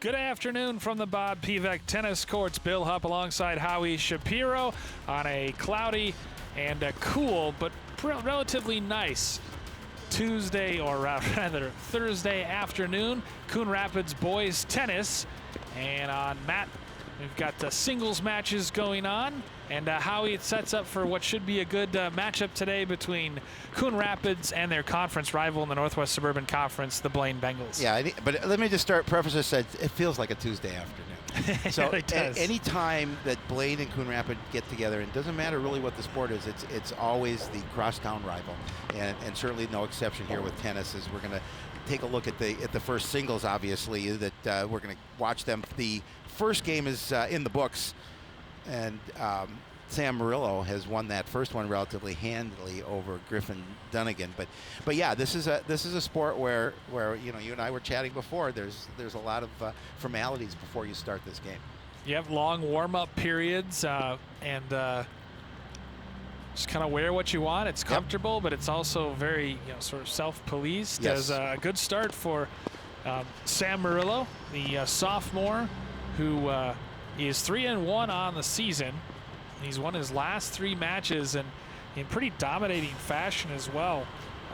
Good afternoon from the Bob Pivec tennis courts. Bill Hupp alongside Howie Shapiro on a cloudy and a cool but relatively nice Tuesday, or rather Thursday afternoon. Coon Rapids boys tennis, and on mat we've got singles matches going on, and Howie, it sets up for what should be a good matchup today between Coon Rapids and their conference rival in the Northwest Suburban Conference, the Blaine Bengals. Yeah, but let me just preface this. It feels like a Tuesday afternoon. So any time that Blaine and Coon Rapids get together, and it doesn't matter really what the sport is, it's always the crosstown rival, and certainly no exception here with tennis. As we're going to take a look at the first singles, obviously, that we're going to watch them. The first game is in the books, and Sam Murillo has won that first one relatively handily over Griffin Dunnigan. But yeah, this is a sport where you and I were chatting before. There's a lot of formalities before you start this game. You have long warm-up periods, and just kind of wear what you want. It's comfortable, but it's also very sort of self-policed. Yes. As a good start for Sam Murillo, the sophomore, who is 3-1 on the season. He's won his last 3 matches, and in pretty dominating fashion as well.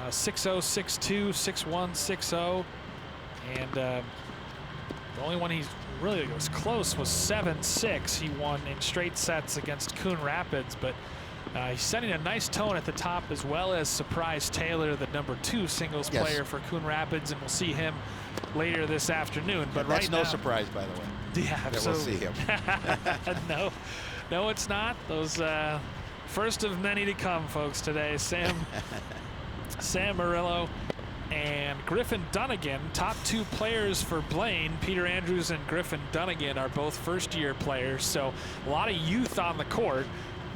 6-0, 6-2, 6-1, 6-0, and the only one he's really was close was 7-6. He won in straight sets against Coon Rapids, but he's setting a nice tone at the top, as well as Surprise Taylor, the #2 singles player for Coon Rapids, and we'll see him later this afternoon. But that's right no now, surprise, by the way. Yeah, absolutely. That we'll see him. No, it's not. Those first of many to come, folks, today. Sam Murillo and Griffin Dunnigan, top 2 players for Blaine. Peter Andrews and Griffin Dunnigan are both first-year players, so a lot of youth on the court.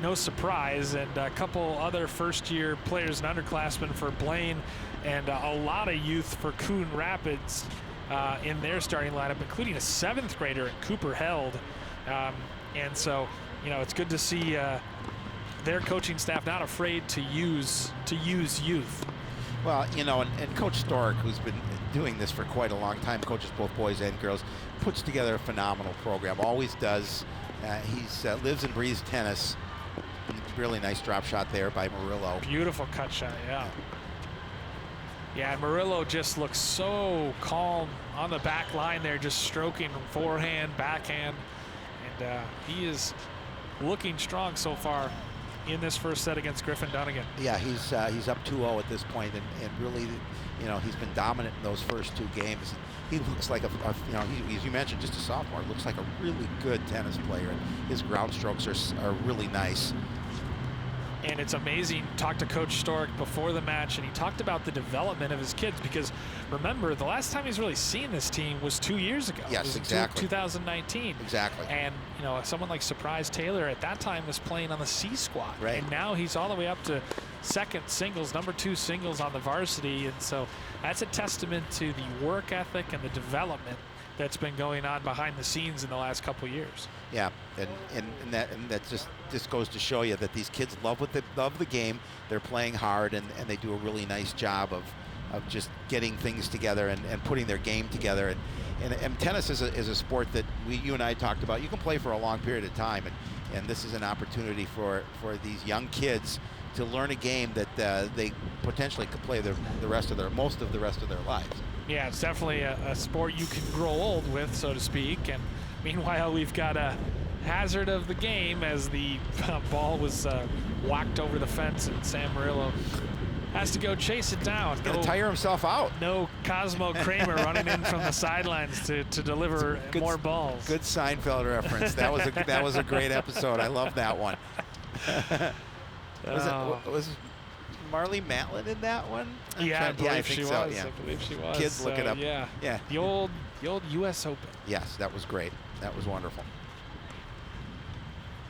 No surprise, and a couple other first-year players and underclassmen for Blaine, and a lot of youth for Coon Rapids in their starting lineup, including a 7th grader at Cooper Held. And so, it's good to see their coaching staff not afraid to use youth. Well, and Coach Stork, who's been doing this for quite a long time, coaches both boys and girls, puts together a phenomenal program. Always does. He lives and breathes tennis. Really nice drop shot there by Murillo. Beautiful cut shot, yeah. Yeah, and Murillo just looks so calm on the back line there, just stroking forehand, backhand, and he is looking strong so far in this first set against Griffin Dunnigan. Yeah, he's up 2-0 at this point, and really, he's been dominant in those first 2 games. He looks like as you mentioned, just a sophomore. Looks like a really good tennis player, and his ground strokes are really nice. And it's amazing. Talked to Coach Stork before the match, and he talked about the development of his kids, because remember, the last time he's really seen this team was 2 years ago. Yes, exactly. 2019. Exactly. And someone like Surprise Taylor at that time was playing on the C squad. Right. And now he's all the way up to 2nd singles, #2 singles on the varsity. And so that's a testament to the work ethic and the development that's been going on behind the scenes in the last couple years. Yeah, and that just goes to show you that these kids love the game. They're playing hard, and they do a really nice job of just getting things together and putting their game together. And tennis is a sport that you and I talked about. You can play for a long period of time, and this is an opportunity for these young kids to learn a game that they potentially could play most of the rest of their lives. Yeah, it's definitely a sport you can grow old with, so to speak. And meanwhile, we've got a hazard of the game as the ball was whacked over the fence, and Sam Murillo has to go chase it down. He's going to tire himself out. No Cosmo Kramer running in from the sidelines to deliver more balls. Good Seinfeld reference. That was a great episode. I love that one. Was Marley Matlin in that one? I believe she was. Yeah. I believe she was. Kids, look it up. Yeah. Yeah. The old U.S. Open. Yes, that was great. That was wonderful.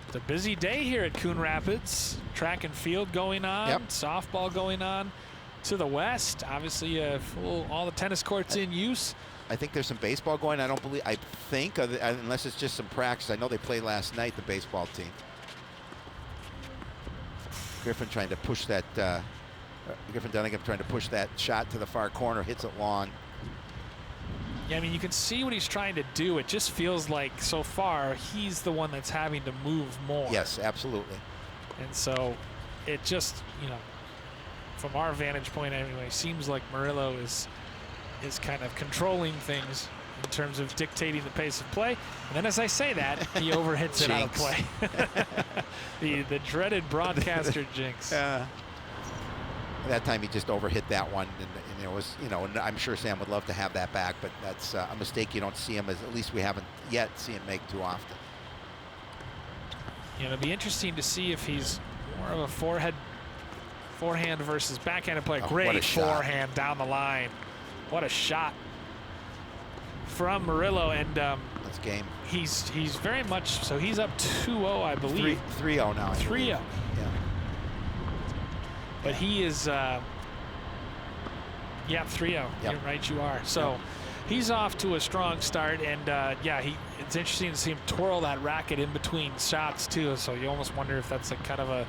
It's a busy day here at Coon Rapids. Track and field going on. Softball going on to the west. Obviously, all the tennis courts in use. I think there's some baseball going. I think, unless it's just some practice. I know they played last night, the baseball team. Griffin trying to push that. Griffin Dunnigan trying to push that shot to the far corner, hits it long. Yeah, I mean, you can see what he's trying to do. It just feels like so far he's the one that's having to move more. Yes, absolutely. And so it just, from our vantage point anyway, seems like Murillo is kind of controlling things in terms of dictating the pace of play. And then as I say that, he overhits it out of play. the dreaded broadcaster jinx. That time he just overhit that one, and it was, and I'm sure Sam would love to have that back, but that's a mistake you don't see him, at least we haven't yet seen him make too often. It'll be interesting to see if he's more of a forehand versus backhanded play. Great forehand down the line. What a shot from Murillo, and that's game. He's very much so. He's up 2-0, I believe. 3-0 now. 3-0. Yeah. But he is, 3-0. Yep. You're right, you are. So he's off to a strong start, and it's interesting to see him twirl that racket in between shots too. So you almost wonder if that's a kind of a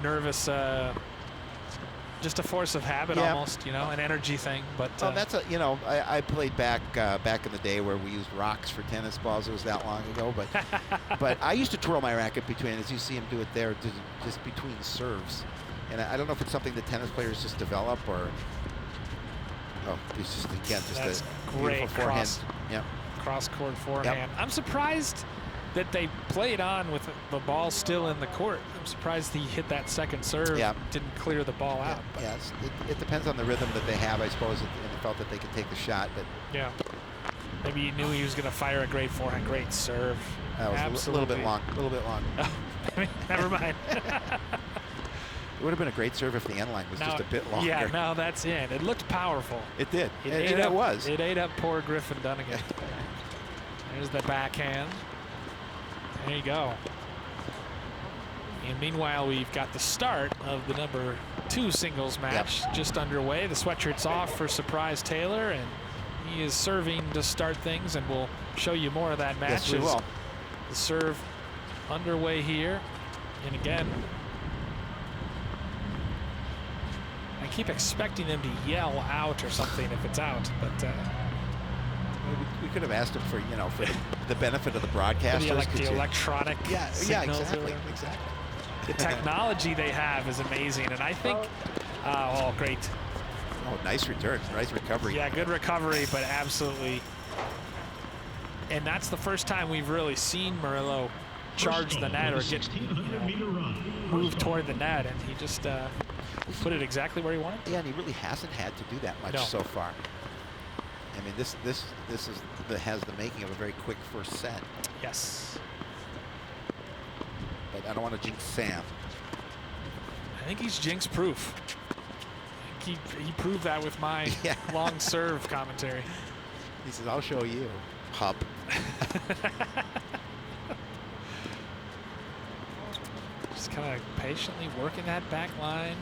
nervous, just a force of habit almost, an energy thing. But that's I played back in the day where we used rocks for tennis balls. It was that long ago, but I used to twirl my racket between, as you see him do it there, just between serves. And I don't know if it's something that tennis players just develop, or it's just that's a great beautiful forehand. Cross-court forehand. I'm surprised that they played on with the ball still in the court. I'm surprised he hit that second serve. Didn't clear the ball out. Yes, it depends on the rhythm that they have, I suppose, and they felt that they could take the shot. But maybe he knew he was going to fire a great forehand, great serve. That was a little bit long. Oh, never mind. It would have been a great serve if the end line was just a bit longer. Yeah, no, that's in. It looked powerful. It did. It was. It ate up poor Griffin Dunnigan. There's the backhand. There you go. And meanwhile, we've got the start of the number 2 singles match just underway. The sweatshirt's off for Surprise Taylor, and he is serving to start things, and we'll show you more of that match. Yes, we will. The serve underway here. And again, I keep expecting them to yell out or something if it's out, but we could have asked him for the benefit of the broadcasters. The electronic signals. Exactly. The technology they have is amazing, and I think, great. Oh, nice return, nice recovery. Yeah, good recovery, but absolutely. And that's the first time we've really seen Murillo charge the net or get move toward the net, and he just put it exactly where he wanted. Yeah, and he really hasn't had to do that much so far. I mean, this has the making of a very quick first set. Yes. But I don't want to jinx Sam. I think he's jinx proof. I think he proved that with my long serve commentary. He says, "I'll show you, pup." Just kind of patiently working that back line,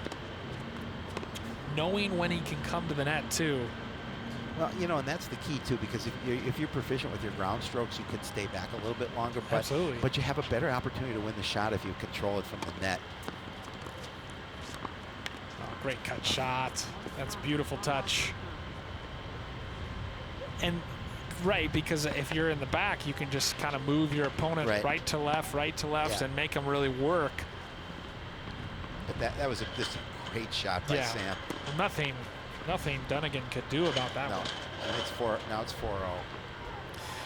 knowing when he can come to the net too. Well, and that's the key too, because if you're proficient with your ground strokes, you can stay back a little bit longer. But, absolutely. But you have a better opportunity to win the shot if you control it from the net. Oh, great cut shot. That's beautiful touch. And because if you're in the back, you can just kind of move your opponent right to left, and make them really work. But that was just a great shot by Sam. Nothing Dunnigan could do about that one. Now it's 4-0.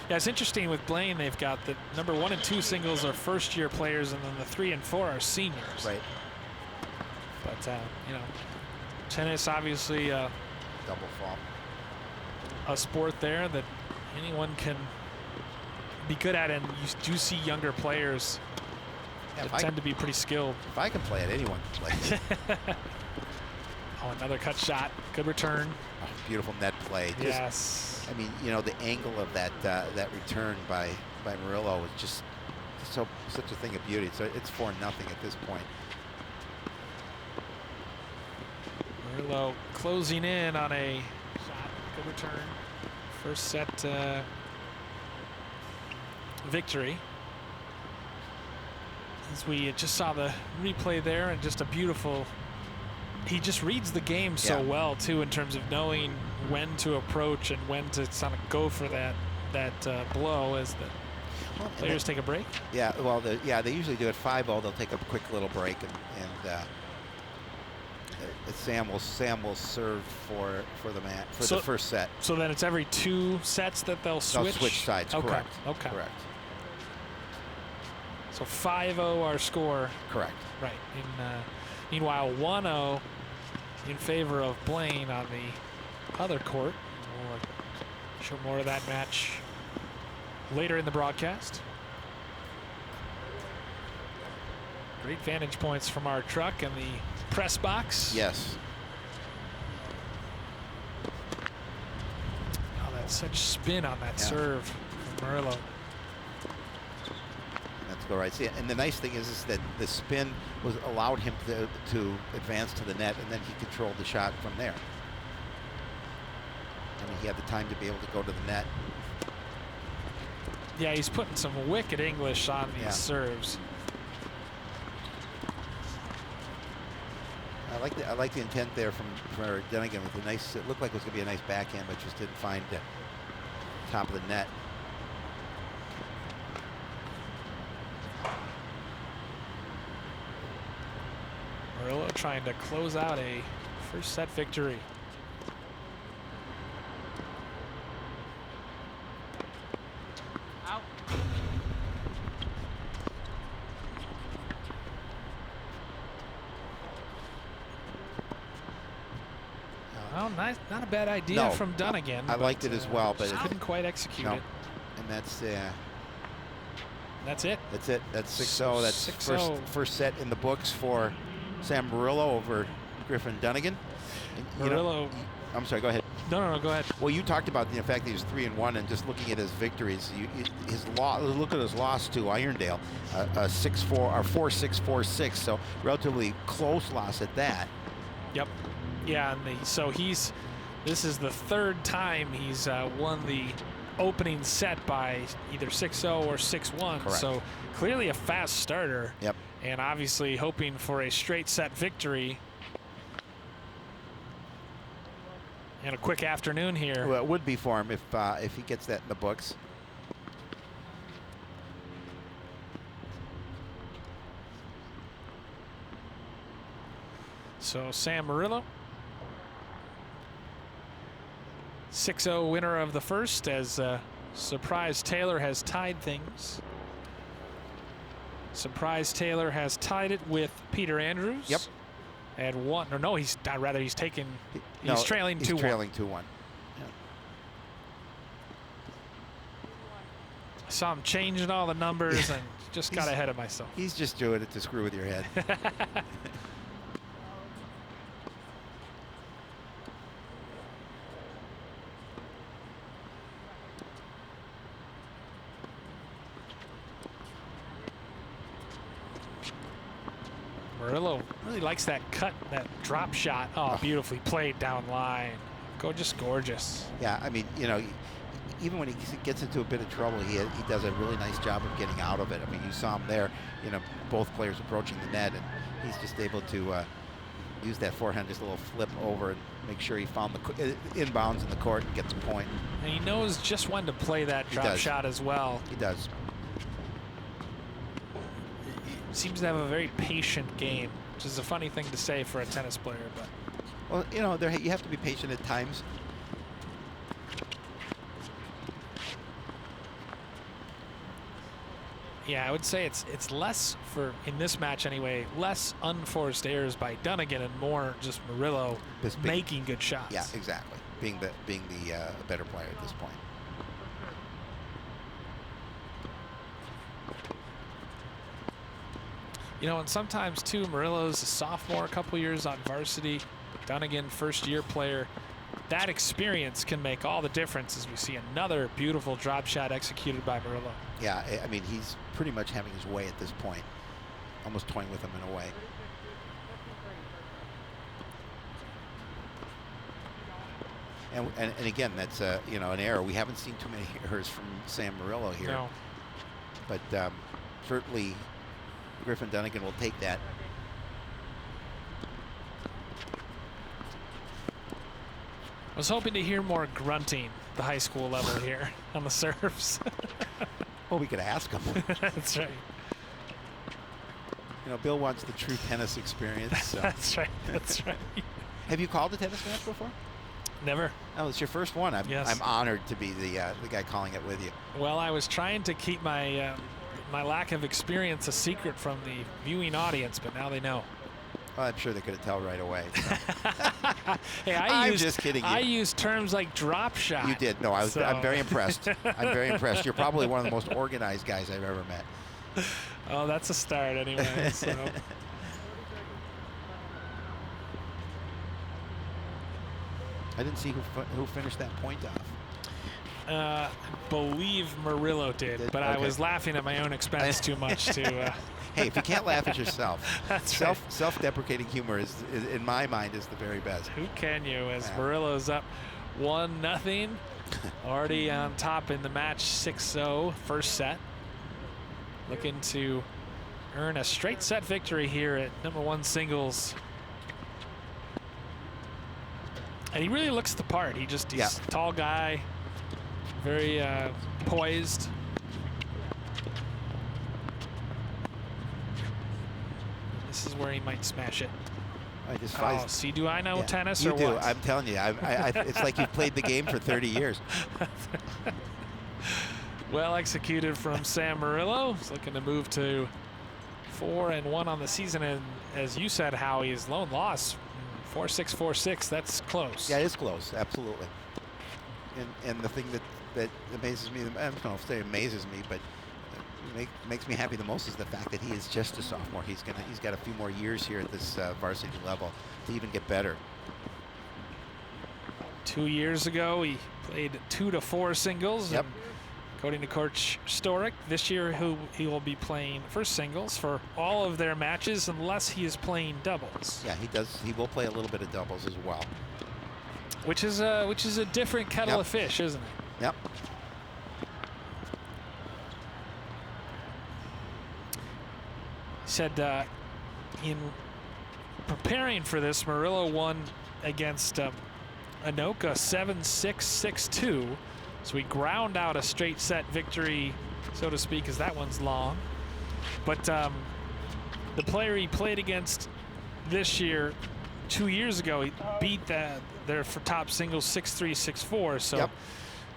Yeah, it's interesting with Blaine. They've got the number 1 and 2 singles are first-year players, and then the 3 and 4 are seniors. Right. But tennis obviously double fault. A sport there that anyone can be good at, and you do see younger players that tend to be pretty skilled. If I can play it, anyone can play it. Oh, another cut shot. Good return. Oh, beautiful net play. Yes. I mean, the angle of that return by Murillo was just such a thing of beauty. So it's 4-0 at this point. Murillo closing in on a shot. Good return. First set victory. As we just saw the replay there, and just a beautiful he just reads the game so well too, in terms of knowing when to approach and when to kind of go for that blow as the players take a break. Yeah, well, they usually do it 5-0. They'll take a quick little break, and Sam will serve for the first set. So then it's every 2 sets that they'll switch. They'll switch sides. Okay. Correct. Okay. Correct. So 5-0 our score. Correct. Right. Meanwhile 1-0 in favor of Blaine on the other court. We'll show more of that match later in the broadcast. Great vantage points from our truck and the press box. Yes. Oh, that's such spin on that serve from Murillo. That's go right. See, and the nice thing is that the spin allowed him to advance to the net, and then he controlled the shot from there. I mean, he had the time to be able to go to the net. Yeah, he's putting some wicked English on these serves. I like the intent there for Dunnigan with a nice. It looked like it was going to be a nice backhand, but just didn't find the top of the net. Murillo trying to close out a first set victory. Oh, nice. Not a bad idea from Dunnigan. I liked it as well, but couldn't quite execute it. And that's it. That's it. That's 6-0. That's 6-0. First set in the books for Sam Murillo over Griffin Dunnigan. Murillo. I'm sorry. Go ahead. No, go ahead. Well, you talked about the fact that he was 3-1, and just looking at his victories, look at his loss to Irondale, a 6-4 or 4-6, 4-6. So relatively close loss at that. Yep. Yeah, and this is the 3rd time he's won the opening set by either 6-0 or 6-1. Correct. So clearly a fast starter. Yep. And obviously hoping for a straight set victory. And a quick afternoon here. Well, it would be for him if he gets that in the books. So Sam Murillo, 6-0 winner of the first, as Surprise Taylor has tied things. Surprise Taylor has tied it with Peter Andrews. Yep. At 1, or no, he's trailing 2-1. He's trailing 2-1. Yeah. I saw him changing all the numbers and just got ahead of myself. He's just doing it to screw with your head. Murillo really likes that cut, that drop shot. Oh, beautifully played down line. Just gorgeous. Yeah, I mean, even when he gets into a bit of trouble, he does a really nice job of getting out of it. I mean, you saw him there, both players approaching the net, and he's just able to use that forehand, just a little flip over and make sure he found the inbounds in the court and gets a point. And he knows just when to play that drop shot as well. He does. Seems to have a very patient game, which is a funny thing to say for a tennis player, but. Well, you have to be patient at times. Yeah, I would say it's less, in this match anyway, less unforced errors by Dunnigan and more just Murillo making good shots. Yeah, exactly. Being the better player at this point. And sometimes too, Murillo's a sophomore, a couple years on varsity. Dunnigan, first-year player. That experience can make all the difference as we see another beautiful drop shot executed by Murillo. Yeah, I mean, he's pretty much having his way at this point. Almost toying with him in a way. And again, that's an error. We haven't seen too many errors from Sam Murillo here. No. But certainly Griffin Dunnigan will take that. was hoping to hear more grunting the high school level here on the serves. Well, we could ask him. That's right. You know, Bill wants the true tennis experience. So. That's right. That's right. Have you called a tennis match before? Never. Oh, it's your first one. Yes. I'm honored to be the guy calling it with you. Well, I was trying to keep my my lack of experience a secret from the viewing audience, but now they know. Well, I'm sure they could have told right away. So. Hey, I'm just kidding you. I used terms like drop shot. You did. No, I'm very impressed. I'm very impressed. You're probably one of the most organized guys I've ever met. Oh, that's a start anyway. So. I didn't see who finished that point off. I believe Murillo did, but I was laughing at my own expense too much to. Hey, if you can't laugh at yourself, that's right. Self-deprecating humor is, in my mind, is the very best. Who can you? As Murillo's up 1-0, already on top in the match, 6-0, first set. Looking to earn a straight set victory here at #1 singles. And he really looks the part. He's a tall guy, very poised. This is where he might smash it. See, do I know tennis or what? You do. I'm telling you. It's like you've played the game for 30 years. Well executed from Sam Murillo. He's looking to move to 4-1 on the season. And as you said, Howie, his lone loss, 4-6, 4-6. That's close. Yeah, it is close. Absolutely. And the thing that amazes me, I don't know if it amazes me, but makes me happy the most is the fact that he is just a sophomore. He's got a few more years here at this varsity level to even get better. 2 years ago, he played 2 to 4 singles. Yep. And according to Coach Storick, this year he will be playing first singles for all of their matches unless he is playing doubles. Yeah, he does. He will play a little bit of doubles as well. Which is a different kettle of fish, isn't it? Yep. He said in preparing for this, Murillo won against Anoka 7-6, 6-2. So he ground out a straight set victory, so to speak, as that one's long. But the player he played against this year, 2 years ago, he beat their top singles 6-3, 6-4. So,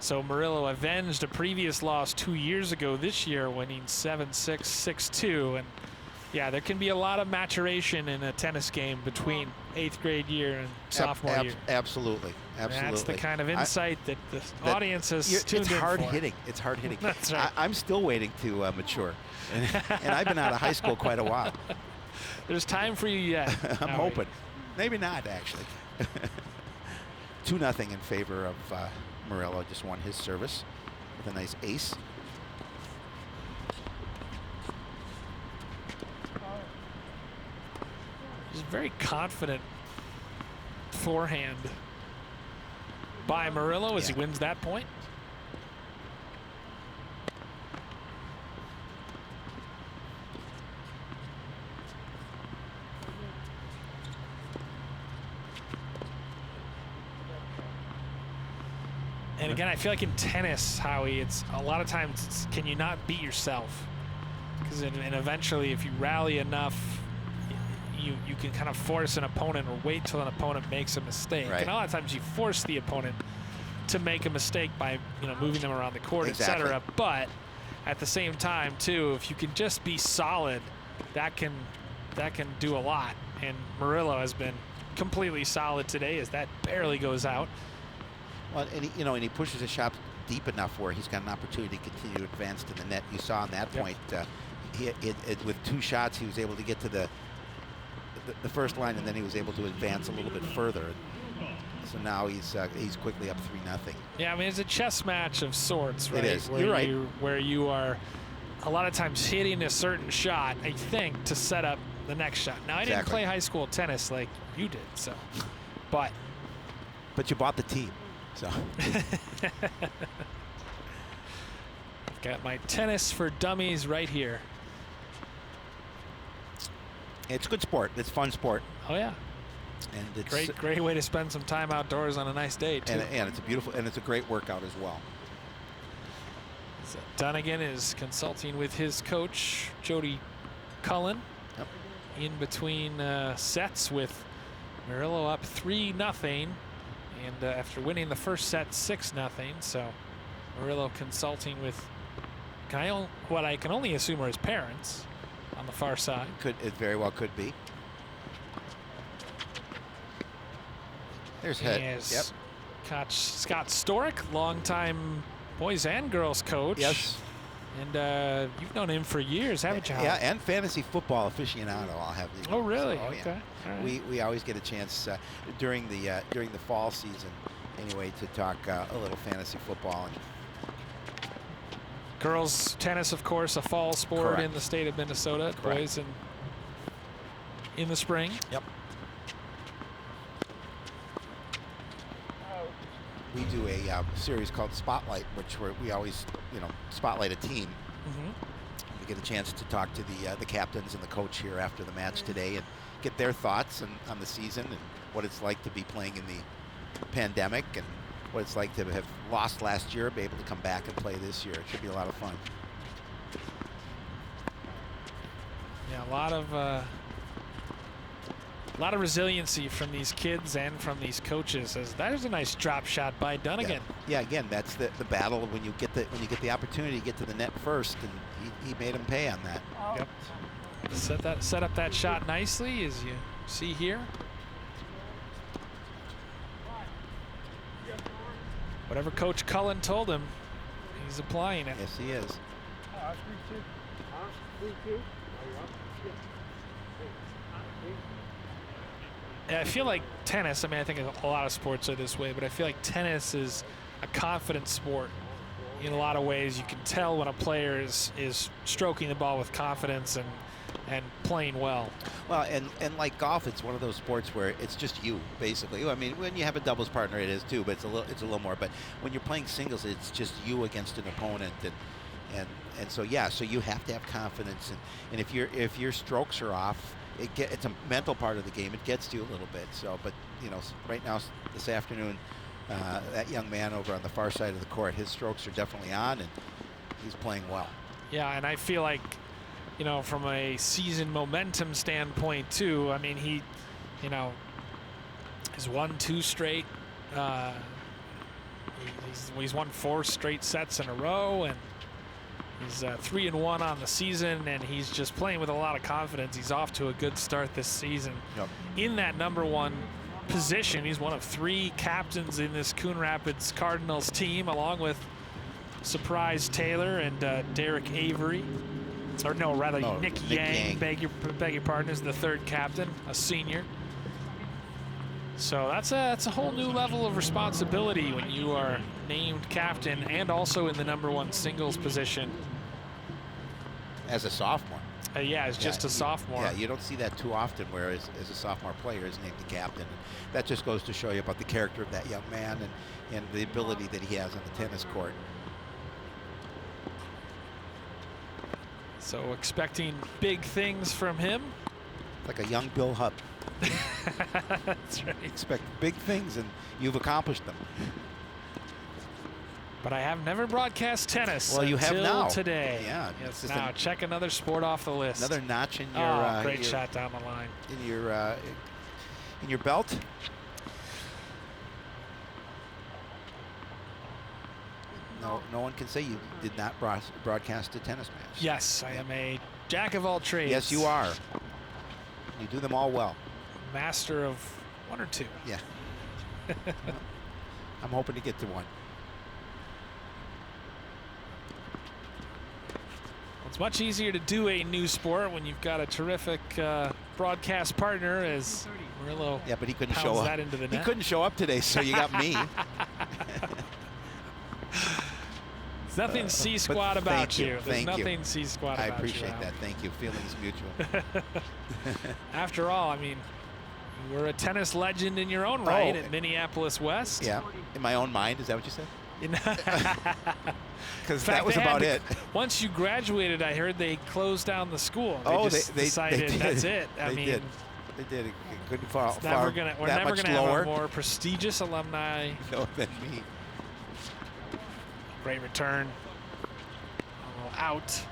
so Murillo avenged a previous loss 2 years ago this year, winning 7-6, 6-2. And yeah, there can be a lot of maturation in a tennis game between 8th grade year and sophomore year. Absolutely. That's the kind of insight that the audience has tuned in for. It's hard hitting. It's hard hitting. That's right. I'm still waiting to mature, and I've been out of high school quite a while. There's time for you yet. I'm hoping. Maybe not, actually. 2-0 in favor of Murillo. Just won his service with a nice ace. He's very confident forehand by Murillo as he wins that point. And again, I feel like in tennis, Howie, it's a lot of times, can you not beat yourself? Because and eventually, if you rally enough, you can kind of force an opponent or wait till an opponent makes a mistake. Right. And a lot of times you force the opponent to make a mistake by moving them around the court, etc. But at the same time, too, if you can just be solid, that can do a lot. And Murillo has been completely solid today as that barely goes out. Well, and he pushes his shot deep enough where he's got an opportunity to continue to advance to the net. You saw on that point, with 2 shots, he was able to get to the first line, and then he was able to advance a little bit further. So now he's quickly up 3-0. Yeah, I mean, it's a chess match of sorts, right? It is. You're right. Where you are a lot of times hitting a certain shot, I think, to set up the next shot. Now, I didn't play high school tennis like you did, so, but you bought the team, so. Got my tennis for dummies right here. It's good sport. It's fun sport. Oh, yeah. And it's great way to spend some time outdoors on a nice day too. And it's a beautiful, and it's a great workout as well. So Dunnigan is consulting with his coach, Jody Cullen, in between sets with Murillo up 3-0, and after winning the first set 6-0. So Murillo consulting with what I can only assume are his parents on the far side. It very well could be. There's Head. Yep. Coach Scott Storick, longtime boys and girls coach. Yes. And you've known him for years, haven't you? Yeah, and fantasy football aficionado. I'll have you know. Oh, really? So, okay. Yeah. Right. We always get a chance during the fall season, anyway, to talk a little fantasy football. And girls tennis, of course, a fall sport Correct. in the state of Minnesota. Correct. Boys in the spring. Yep. We do a series called Spotlight, which we always, spotlight a team. We get a chance to talk to the captains and the coach here after the match today and get their thoughts on the season and what it's like to be playing in the pandemic and what it's like to have lost last year, be able to come back and play this year. It should be a lot of fun. Yeah, a lot of resiliency from these kids and from these coaches. As there's a nice drop shot by Dunnigan. Yeah, again, that's the battle when you get the opportunity to get to the net first, and he made him pay on that. Yep. Set up that shot nicely, as you see here. Whatever Coach Cullen told him, he's applying it. Yes, he is. I feel like tennis, I think a lot of sports are this way, but I feel like tennis is a confident sport in a lot of ways. You can tell when a player is stroking the ball with confidence and playing well. Well, and like golf, it's one of those sports where it's just you, basically. I mean, when you have a doubles partner, it is too, but it's a little more. But when you're playing singles, it's just you against an opponent, and so yeah, so you have to have confidence, and if your strokes are off, it's a mental part of the game. It gets to you a little bit. So, but right now, this afternoon, that young man over on the far side of the court, his strokes are definitely on, and he's playing well. Yeah, and I feel like, from a season momentum standpoint too. I mean, he, has won 2 straight. He's won 4 straight sets in a row, and he's 3-1 on the season, and he's just playing with a lot of confidence. He's off to a good start this season. Yep. In that #1 position, he's one of 3 captains in this Coon Rapids Cardinals team, along with Surprise Taylor and Derek Avery. Or no, rather Nick Yang. Beg your pardon, is the 3rd captain, a senior. So that's a whole new level of responsibility when you are named captain and also in the #1 singles position. As a sophomore. Yeah, as just a sophomore. Yeah, you don't see that too often, where as a sophomore player is named the captain. That just goes to show you about the character of that young man and the ability that he has on the tennis court. So expecting big things from him. Like a young Bill Hupp. That's right. Expect big things, and you've accomplished them. But I have never broadcast tennis. Well, you have now. Today. Yeah. Yes, now check another sport off the list. Another notch in your. Great shot down the line. In your belt. No one can say you did not broadcast a tennis match. Yes, I am a jack of all trades. Yes, you are. You do them all well. Master of 1 or 2. Yeah. I'm hoping to get to 1. It's much easier to do a new sport when you've got a terrific broadcast partner, as Murillo. Yeah, but he couldn't show up. That into the net. He couldn't show up today, so you got me. There's nothing C-squad about you. There's nothing C-squad about you. I appreciate that. Thank you. Feelings mutual. After all, I mean, you were a tennis legend in your own right at Minneapolis West. Yeah. In my own mind, is that what you said? Because that was about it. Once you graduated, I heard they closed down the school. They they decided did. that's it. I they mean, did. They did. It couldn't fall We're never gonna have a more prestigious alumni no, than me. Great return. Out.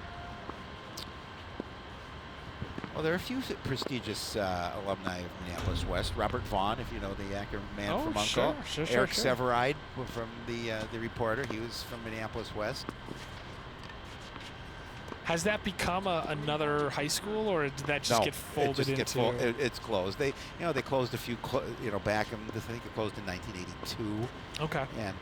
Well, there are a few prestigious alumni of Minneapolis West. Robert Vaughn, if you know the actor man from Uncle. Sure. Eric Severide from the Reporter. He was from Minneapolis West. Has that become another high school, or did that just get folded into? It's closed. They closed a few, back in, I think it closed in 1982. Okay. And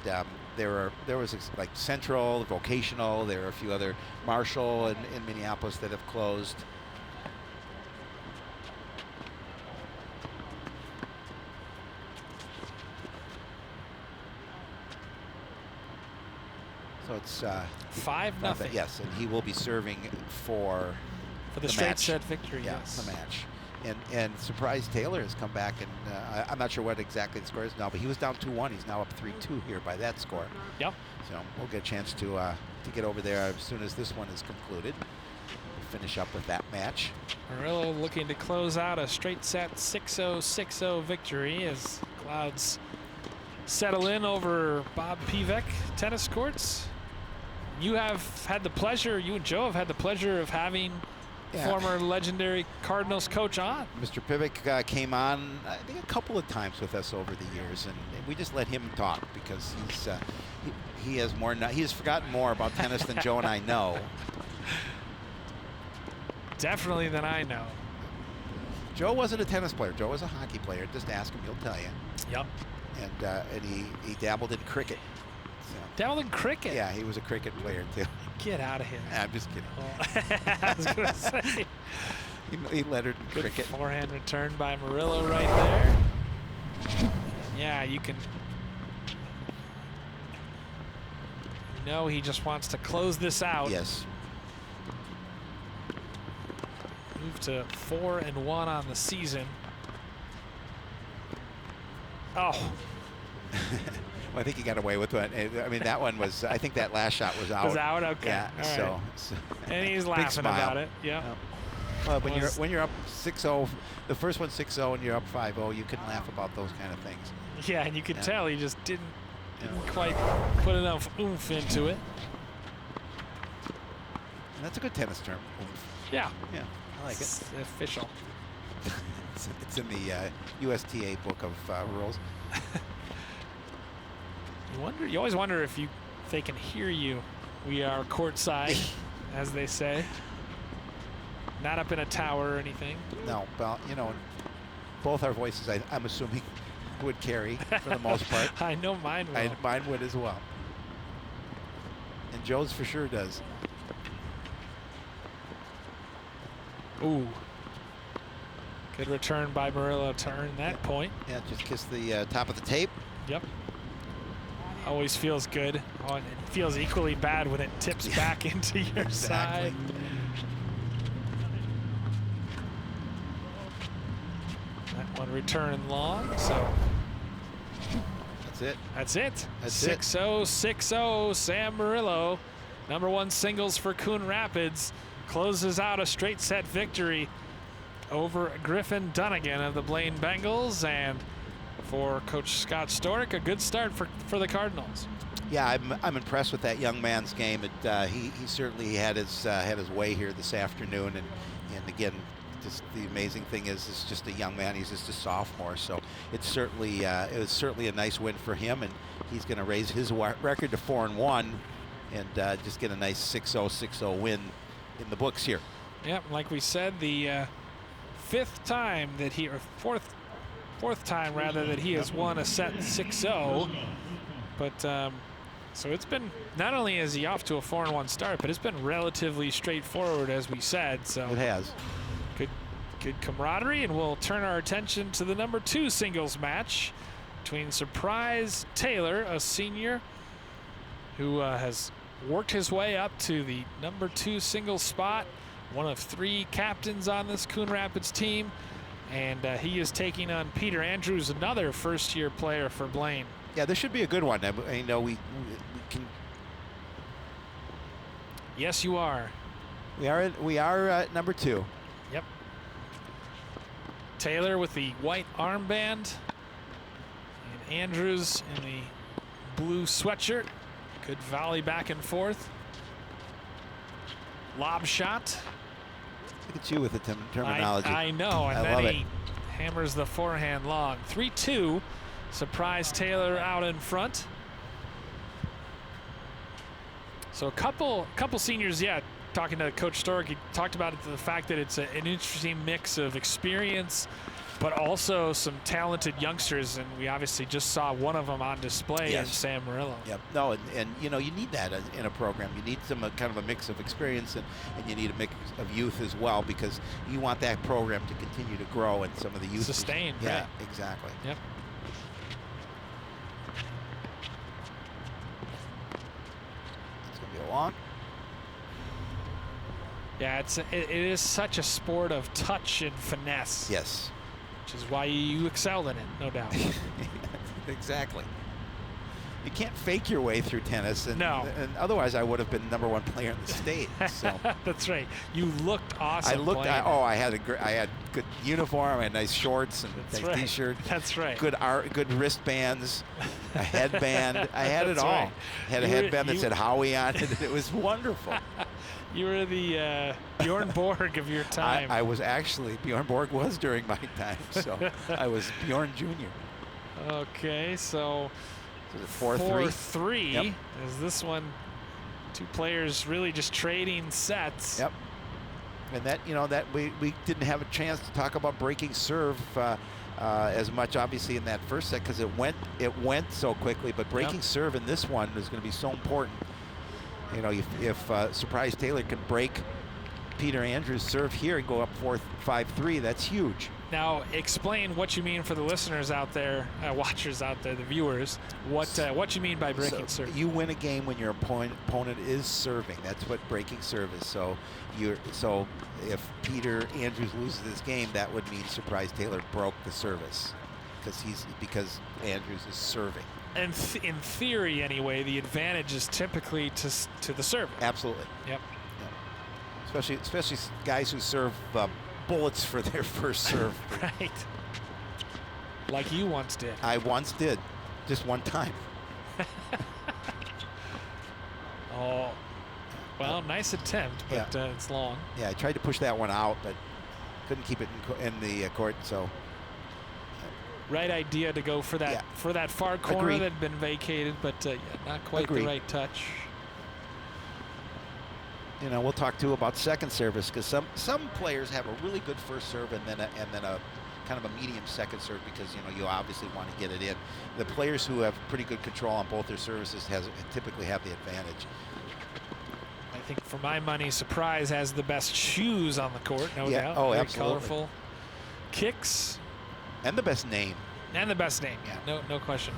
there was like Central, Vocational. There are a few other Marshall in Minneapolis that have closed. So it's 5-0. Yes, and he will be serving for the straight set victory. Yeah, yes. The match. And Surprise Taylor has come back, and I'm not sure what exactly the score is now, but he was down 2-1. He's now up 3-2 here by that score. Yep. So we'll get a chance to get over there as soon as this one is concluded. We'll finish up with that match. Murillo looking to close out a straight set 6-0, 6-0 victory as clouds settle in over Bob Pivek tennis courts. You and Joe have had the pleasure of having former legendary Cardinals coach on. Mr. Pivek came on, I think, a couple of times with us over the years, and we just let him talk because he has forgotten more about tennis than Joe and I know. Definitely than I know. Joe wasn't a tennis player. Joe was a hockey player. Just ask him; he'll tell you. Yep. And he dabbled in cricket. So. Dabbled in cricket? Yeah, he was a cricket player too. Get out of here. I'm just kidding. Oh. I was going to say. He lettered in cricket. Forehand return by Murillo right there. Yeah, you can. He just wants to close this out. Yes. Move to 4-1 on the season. Oh. Well, I think he got away with it. I mean, that one was, I think that last shot was out. Was out? Okay. Yeah, right. so and he's laughing about it. Yeah. Well, when you're up 6-0, the first one 6-0 and you're up 5-0, you can laugh about those kind of things. Yeah, and you could tell he just didn't quite put enough oomph into it. And that's a good tennis term, oomph. Yeah. Yeah, I like it. It's official. It's in the USTA book of rules. You always wonder if they can hear you. We are courtside, as they say. Not up in a tower or anything. No, well, both our voices, I'm assuming, would carry for the most part. I know mine will. Mine would as well. And Joe's for sure does. Ooh. Good return by Murillo to earn that point. Yeah, just kiss the top of the tape. Yep. Always feels good. Oh, and it feels equally bad when it tips back into your side. That one returning long, so. That's it. That's it. That's 6-0, 6-0. Sam Murillo, #1 singles for Coon Rapids, closes out a straight set victory over Griffin Dunnigan of the Blaine Bengals, and for Coach Scott Storick, a good start for the Cardinals. Yeah, I'm impressed with that young man's game. He certainly had his way here this afternoon, and again, just the amazing thing is it's just a young man. He's just a sophomore, so it was certainly a nice win for him, and he's going to raise his record to 4-1, and just get a nice 6-0, 6-0 win in the books here. Yep, like we said, the fourth time that he has won a set 6-0. But so it's been, not only is he off to a 4-1 start, but it's been relatively straightforward, as we said. So it has. Good camaraderie, and we'll turn our attention to the #2 singles match between Surprise Taylor, a senior who has worked his way up to the #2 singles spot, one of 3 captains on this Coon Rapids team, and he is taking on Peter Andrews, another first-year player for Blaine. Yeah, this should be a good one. I know we can. Yes, you are. We are at #2. Yep. Taylor with the white armband, and Andrews in the blue sweatshirt. Good volley back and forth. Lob shot. Look at you with the terminology. I know, and I then love he hammers the forehand long. 3-2. Surprise Taylor out in front. So a couple seniors, yeah. Talking to Coach Stork, he talked about it, the fact that it's an interesting mix of experience, but also some talented youngsters, and we obviously just saw one of them on display in Sam Murillo. Yep. No, and you know, you need that in a program. You need some kind of a mix of experience, and you need a mix of youth as well, because you want that program to continue to grow and some of the youth sustain. Yeah, right. Exactly. Yep. It's gonna be a long. Yeah, it is such a sport of touch and finesse. Yes. Which is why you excel in it, no doubt. Exactly. You can't fake your way through tennis, and, no. And otherwise I would have been #1 player in the state. So. That's right. You looked awesome. I had good uniform, I had nice shorts and nice T-shirt. That's right. Good wristbands, a headband. I had it all. Right. Had a headband that said Howie on it. It was wonderful. You were the Bjorn Borg of your time. I was actually, Bjorn Borg was during my time, so I was Bjorn Jr. Okay, so 4-3. 4-3. Yep. Is this one, two players really just trading sets. Yep. And that, you know, that we didn't have a chance to talk about breaking serve as much, obviously, in that first set, because it went so quickly. But breaking serve in this one is going to be so important. You know, if Surprise Taylor can break Peter Andrews' serve here and go up 4-5-3, that's huge. Now, explain what you mean for the listeners out there, watchers out there, the viewers. What you mean by breaking serve? You win a game when your opponent is serving. That's what breaking serve is. So if Peter Andrews loses this game, that would mean Surprise Taylor broke the service because Andrews is serving. And in theory, anyway, the advantage is typically to the server. Absolutely. Yep. Especially guys who serve bullets for their first serve. Right. Like you once did. I once did, just one time. Oh, well, nice attempt, but it's long. Yeah, I tried to push that one out, but couldn't keep it in the court. So. Right idea to go for that far corner that had been vacated, but not quite the right touch. You know, we'll talk too about second service, because some players have a really good first serve and then a kind of a medium second serve, because you obviously want to get it in. The players who have pretty good control on both their services typically have the advantage. I think for my money, Surprise has the best shoes on the court, no doubt. Oh, very absolutely. Colorful kicks. And the best name. And the best name, yeah. No question.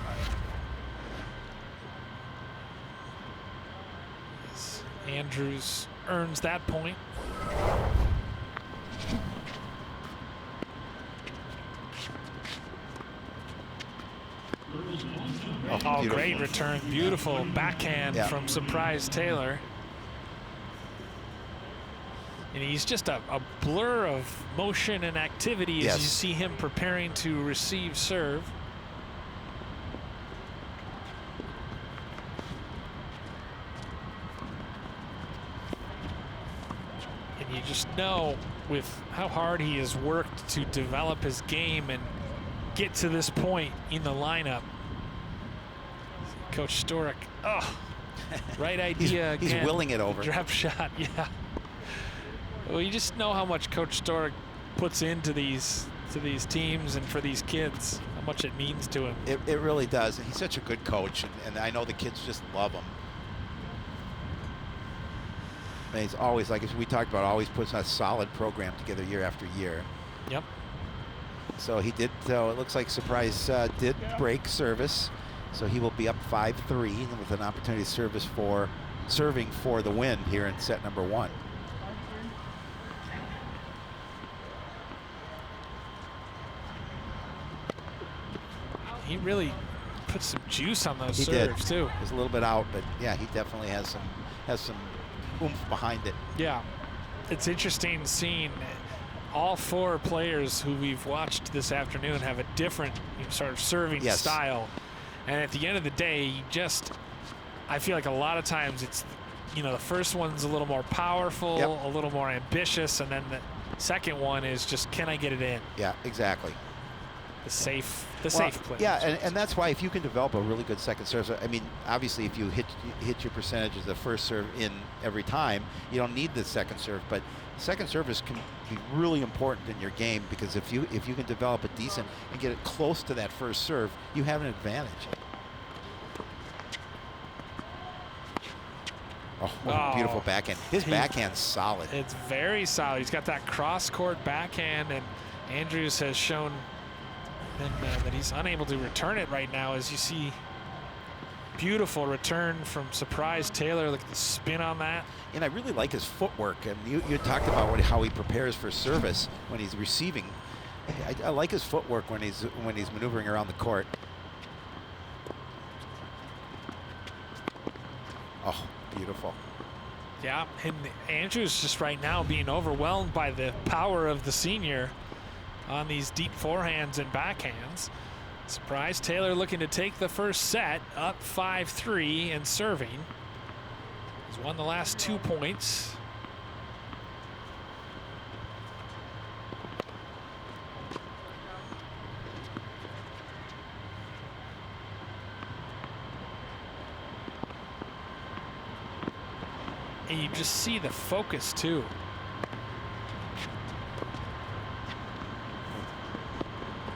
Andrews earns that point. Oh, great return. Beautiful backhand from Surprise Taylor. And he's just a blur of motion and activity as you see him preparing to receive serve. And you just know with how hard he has worked to develop his game and get to this point in the lineup. Coach Stork, right idea again. He's willing it over. Drop shot, yeah. Well, you just know how much Coach Stork puts into these teams and for these kids, how much it means to him. It really does. He's such a good coach, and I know the kids just love him. And he's always, like we talked about, always puts a solid program together year after year. Yep. So he did. So it looks like Surprise did break service. So he will be up 5-3 with an opportunity to serving for the win here in set number 1. He really put some juice on those serves too. It was a little bit out, but yeah, he definitely has some oomph behind it. Yeah, it's interesting seeing all 4 players who we've watched this afternoon have a different sort of serving style. And at the end of the day, I feel like a lot of times it's, the first one's a little more powerful, a little more ambitious, and then the second one is just, can I get it in? Yeah, exactly. The safe play. Yeah, and that's why if you can develop a really good second serve, I mean, obviously if you hit your percentages of first serve in every time, you don't need the second serve, but second service can be really important in your game, because if you can develop a decent and get it close to that first serve, you have an advantage. Oh, what a beautiful backhand. His backhand's solid. It's very solid. He's got that cross-court backhand, and Andrews has shown that he's unable to return it right now, as you see. Beautiful return from Surprise Taylor. Look at the spin on that. And I really like his footwork. And you talked about how he prepares for service when he's receiving. I like his footwork when he's maneuvering around the court. Oh, beautiful. Yeah, and Andrews just right now being overwhelmed by the power of the senior on these deep forehands and backhands. Surprise Taylor looking to take the first set, up 5-3 and serving. He's won the last 2 points. And you just see the focus too.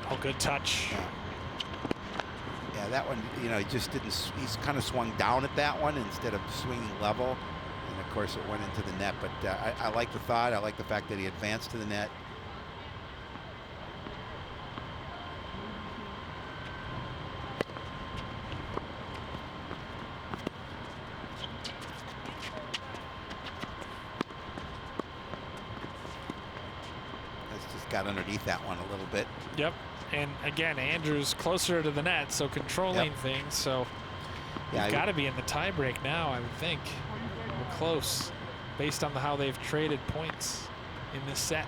Oh, good touch. Yeah, that one, he just didn't, he's kind of swung down at that one instead of swinging level. And of course it went into the net, but I like the thought. I like the fact that he advanced to the net. Got underneath that one a little bit. Yep. And again, Andrews closer to the net, so controlling things. So you've got to be in the tiebreak now, I would think. We're close, based on how they've traded points in this set.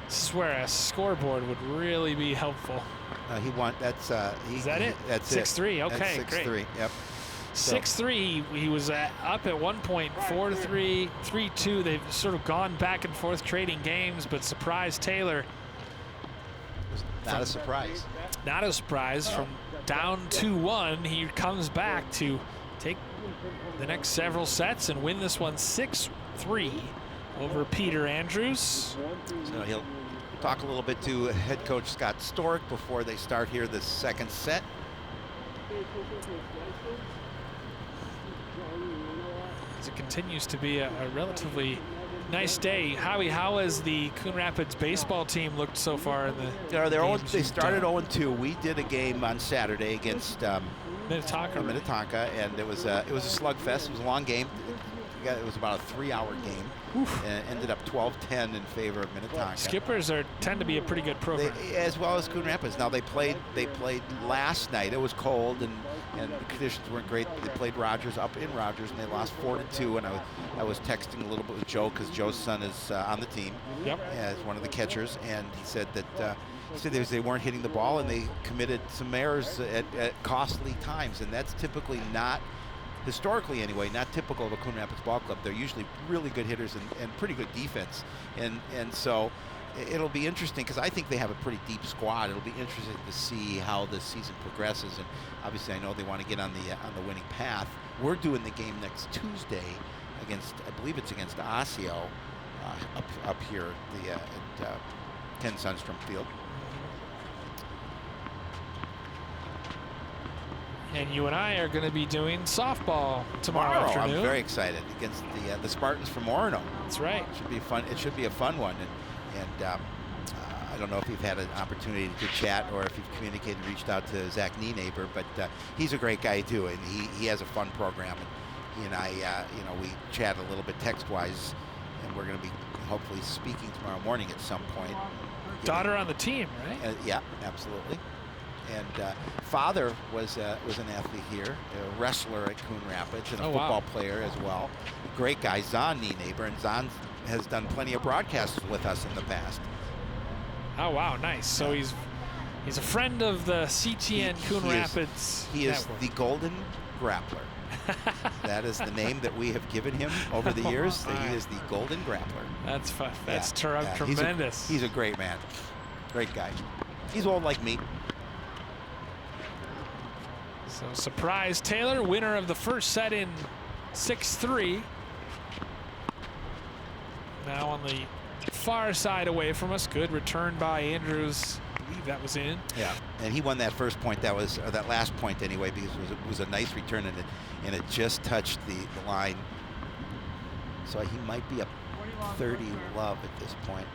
This is where a scoreboard would really be helpful. He won. That's is that it? That's 6-3. Okay, that's 6-3. Great. Yep. 6-3. He was up at one point, 4-3, 3-2. They've sort of gone back and forth trading games, but Surprise Taylor. Not a surprise. Not a surprise. From down 2-1, he comes back to take the next several sets and win this one 6-3 over Peter Andrews. So he'll talk a little bit to head coach Scott Stork before they start here the second set. As it continues to be a relatively nice day. Howie, how has the Coon Rapids baseball team looked so far in the they started 0-2. We did a game on Saturday against Minnetonka, and it was a slugfest. It was a long game. It was about a 3-hour game. Oof. And ended up 12-10 in favor of Minnetonka. Skippers tend to be a pretty good program. As well as Coon Rapids. Now they played last night. It was cold and the conditions weren't great. They played Rogers up in Rogers and they lost 4-2. And I was texting a little bit with Joe because Joe's son is on the team as one of the catchers, and he said that they weren't hitting the ball and they committed some errors at costly times, and that's typically not. Historically anyway, not typical of a Coon Rapids ball club. They're usually really good hitters and pretty good defense. And so it'll be interesting because I think they have a pretty deep squad. It'll be interesting to see how this season progresses. And obviously I know they want to get on the winning path. We're doing the game next Tuesday against, I believe it's against Osseo up here at Ken Sundstrom Field. And you and I are going to be doing softball tomorrow afternoon. I'm very excited against the Spartans from Orono. That's right. It should be fun. It should be a fun one. And I don't know if you've had an opportunity to chat or if you've communicated, reached out to Zach Nienaber, but he's a great guy too, and he has a fun program. And he and I, we chat a little bit text-wise, and we're going to be hopefully speaking tomorrow morning at some point. Daughter on the team, right? Yeah, absolutely. father was an athlete here, a wrestler at Coon Rapids, and a football player as well. Great guy, Zahn Nienaber, and Zahn has done plenty of broadcasts with us in the past. Oh wow, nice. So he's a friend of the CTN Coon Rapids. He is the Golden Grappler. That is the name that we have given him over the years. He is the Golden Grappler. That's fun. That's tremendous. He's a great man. Great guy. He's old like me. So Surprise Taylor, winner of the first set in 6-3. Now on the far side away from us. Good return by Andrews. I believe that was in. Yeah, and he won that first point. That was that last point anyway, because it was a nice return, and it just touched the line. So he might be a 30 love at this point.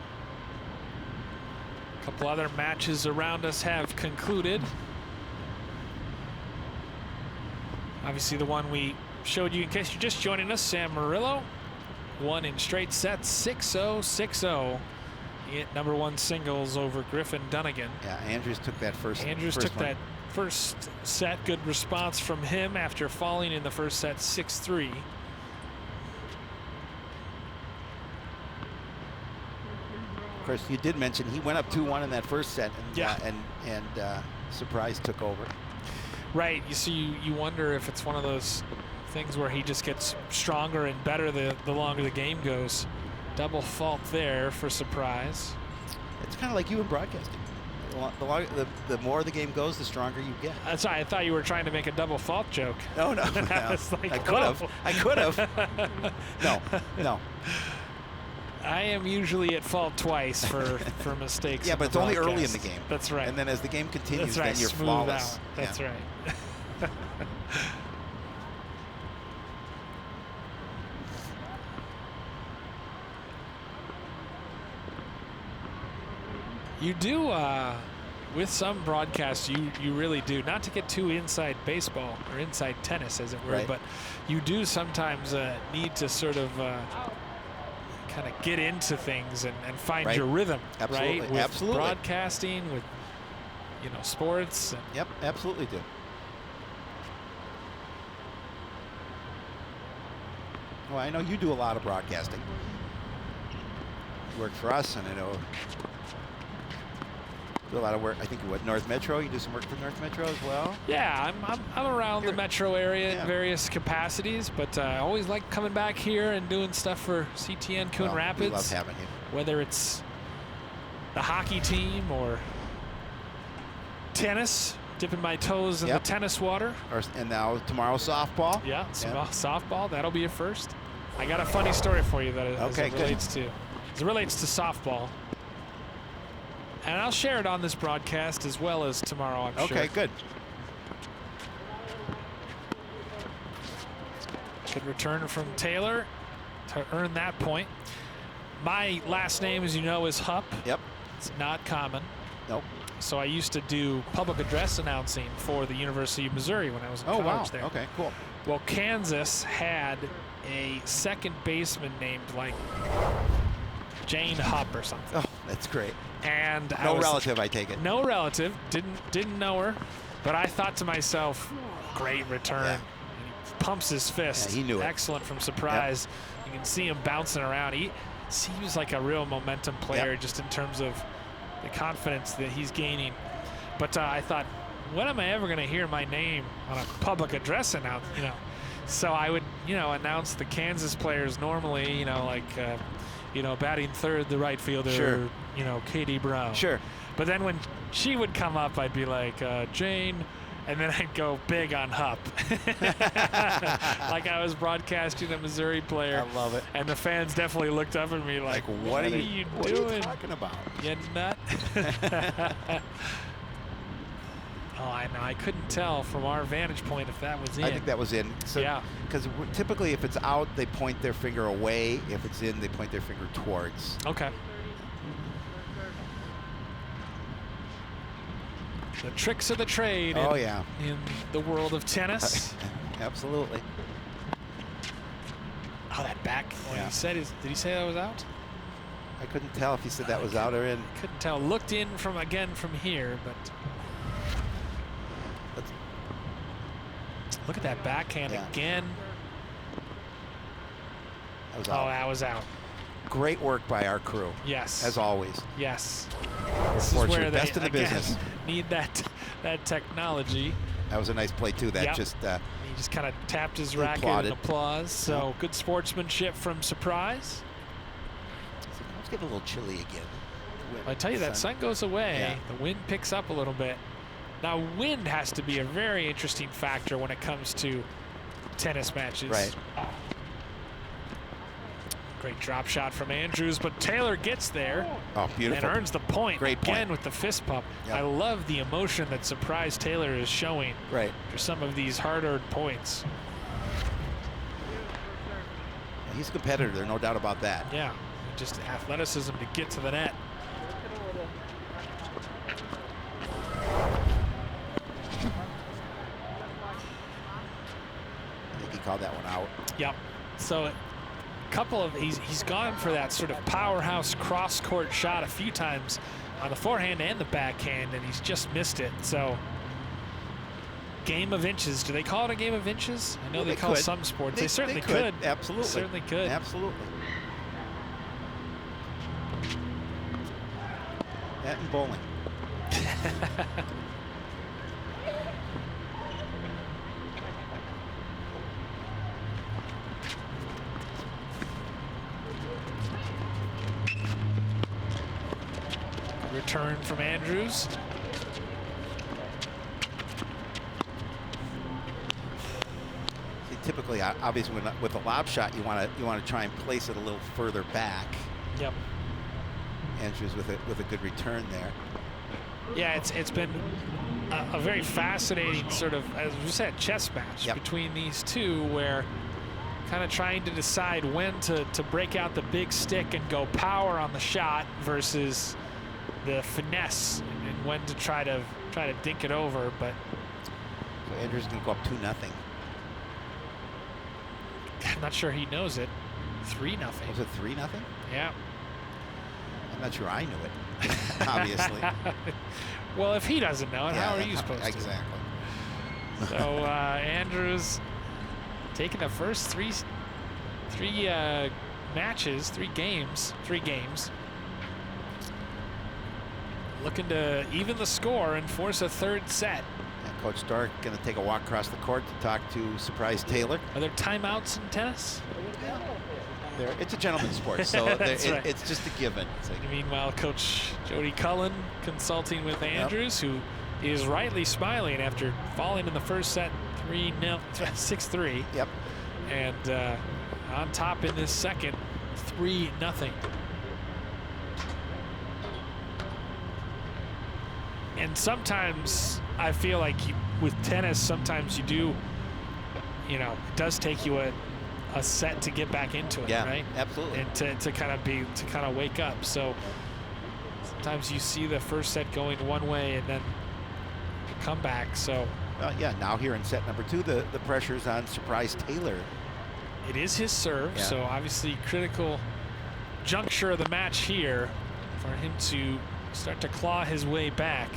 A couple other matches around us have concluded. Obviously the one we showed you in case you're just joining us, Sam Murillo won in straight sets, 6-0, 6-0. He hit #1 singles over Griffin Dunnigan. Yeah, Andrews took that first. Andrews took that first set. Good response from him after falling in the first set 6-3. Of course, you did mention he went up 2-1 in that first set, and Surprise took over. Right. You see, you wonder if it's one of those things where he just gets stronger and better the longer the game goes. Double fault there for Surprise. It's kind of like you in broadcasting. The more the game goes, the stronger you get. That's right. I thought you were trying to make a double fault joke. No. Like, I could have. No. I am usually at fault twice for mistakes. Yeah, but it's only early in the game. That's right. And then as the game continues, then you're smooth flawless. Out. That's right. You do, with some broadcasts, you really do, not to get too inside baseball or inside tennis, as it were, right. But you do sometimes need to sort of kind of get into things and find your rhythm, absolutely. right? With absolutely. broadcasting, with sports. And yep, absolutely do. Well, I know you do a lot of broadcasting. You work for us, and I know do a lot of work. I think North Metro. You do some work for North Metro as well. Yeah, I'm around the metro area in various capacities, but I always like coming back here and doing stuff for CTN Coon Rapids. We love having you. Whether it's the hockey team or tennis, dipping my toes in the tennis water. And now tomorrow softball. Yeah, softball. That'll be a first. I got a funny story for you that as it relates to softball. And I'll share it on this broadcast as well as tomorrow, I'm sure. Okay, good. Good return from Taylor to earn that point. My last name, as you know, is Hupp. Yep. It's not common. Nope. So I used to do public address announcing for the University of Missouri when I was in college there. Okay, cool. Well, Kansas had a second baseman named like Jane Hupp or something. Oh, that's great. And no relative, I take it. No relative. Didn't know her, but I thought to myself, great return. Yeah. And he pumps his fist. Yeah, he knew it. Excellent from Surprise. Yep. You can see him bouncing around. He seems like a real momentum player, just in terms of the confidence that he's gaining. But I thought, when am I ever going to hear my name on a public address announcement? So I would, announce the Kansas players normally, batting third, the right fielder, sure. Katie Brown. Sure. But then when she would come up, I'd be like, Jane, and then I'd go big on Hupp. Like I was broadcasting a Missouri player. I love it. And the fans definitely looked up at me like what are you doing? What are you talking about? You nut? Oh, I know. I couldn't tell from our vantage point if that was in. I think that was in. So, yeah. Because typically if it's out, they point their finger away. If it's in, they point their finger towards. Okay. The tricks of the trade in the world of tennis. Absolutely. Oh, that back. He said, did he say that was out? I couldn't tell if he said that was out or in. Couldn't tell. Looked in from here, but Look at that backhand again. That was out. That was out. Great work by our crew. Yes. As always. Yes. This is where they best in the business. Need that technology. That was a nice play too. That just he just kind of tapped his racket in applause. So good sportsmanship from Surprise. It's getting a little chilly again. I tell you, that sun goes away. The wind picks up a little bit. Now, wind has to be a very interesting factor when it comes to tennis matches. Right. Great drop shot from Andrews, but Taylor gets there. Oh, beautiful. And earns the point. Great point. Again with the fist pump. Yep. I love the emotion that Surprise Taylor is showing for some of these hard-earned points. Yeah, he's a competitor, there's no doubt about that. Yeah, just athleticism to get to the net. I think he called that one out. Yep. So he's gone for that sort of powerhouse cross-court shot a few times on the forehand and the backhand, and he's just missed it. So game of inches. Do they call it a game of inches? I know they call some sports. They certainly could. Absolutely. Certainly could. Absolutely. That and bowling. Return from Andrews. See, typically, obviously, with a lob shot, you want to try and place it a little further back. Yep. Andrews with a good return there. Yeah, it's been a very fascinating sort of, as we said, chess match between these two, where kind of trying to decide when to break out the big stick and go power on the shot versus the finesse, and when to try to dink it over. But so Andrews is going to go up 2-0. I'm not sure he knows it. 3-0. Was it 3-0? Yeah. I'm not sure I knew it. Obviously. Well, if he doesn't know it, how are you supposed to? Exactly. So Andrews taking the first three matches, three games. Looking to even the score and force a third set. And Coach Stark going to take a walk across the court to talk to Surprise Taylor. Are there timeouts in tennis? It's a gentleman's sport, so it's just a given. Meanwhile, Coach Jody Cullen consulting with Andrews, who is rightly smiling after falling in the first set 6-3. Yep. And on top in this second, 3-0. And sometimes I feel like with tennis, sometimes you do, it does take you a set to get back into it, right? Absolutely. And to kind of wake up. So sometimes you see the first set going one way and then come back. So now here in set number 2, the pressure's on Surprise Taylor. It is his serve, so obviously critical juncture of the match here for him to start to claw his way back.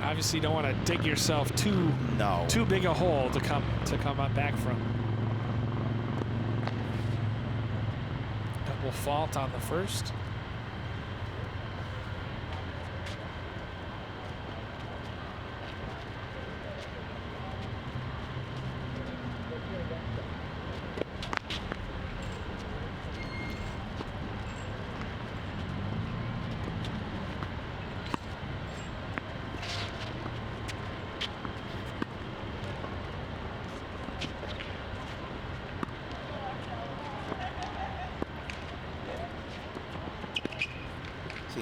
Obviously, you don't want to dig yourself too big a hole to come on back from. Double fault on the first.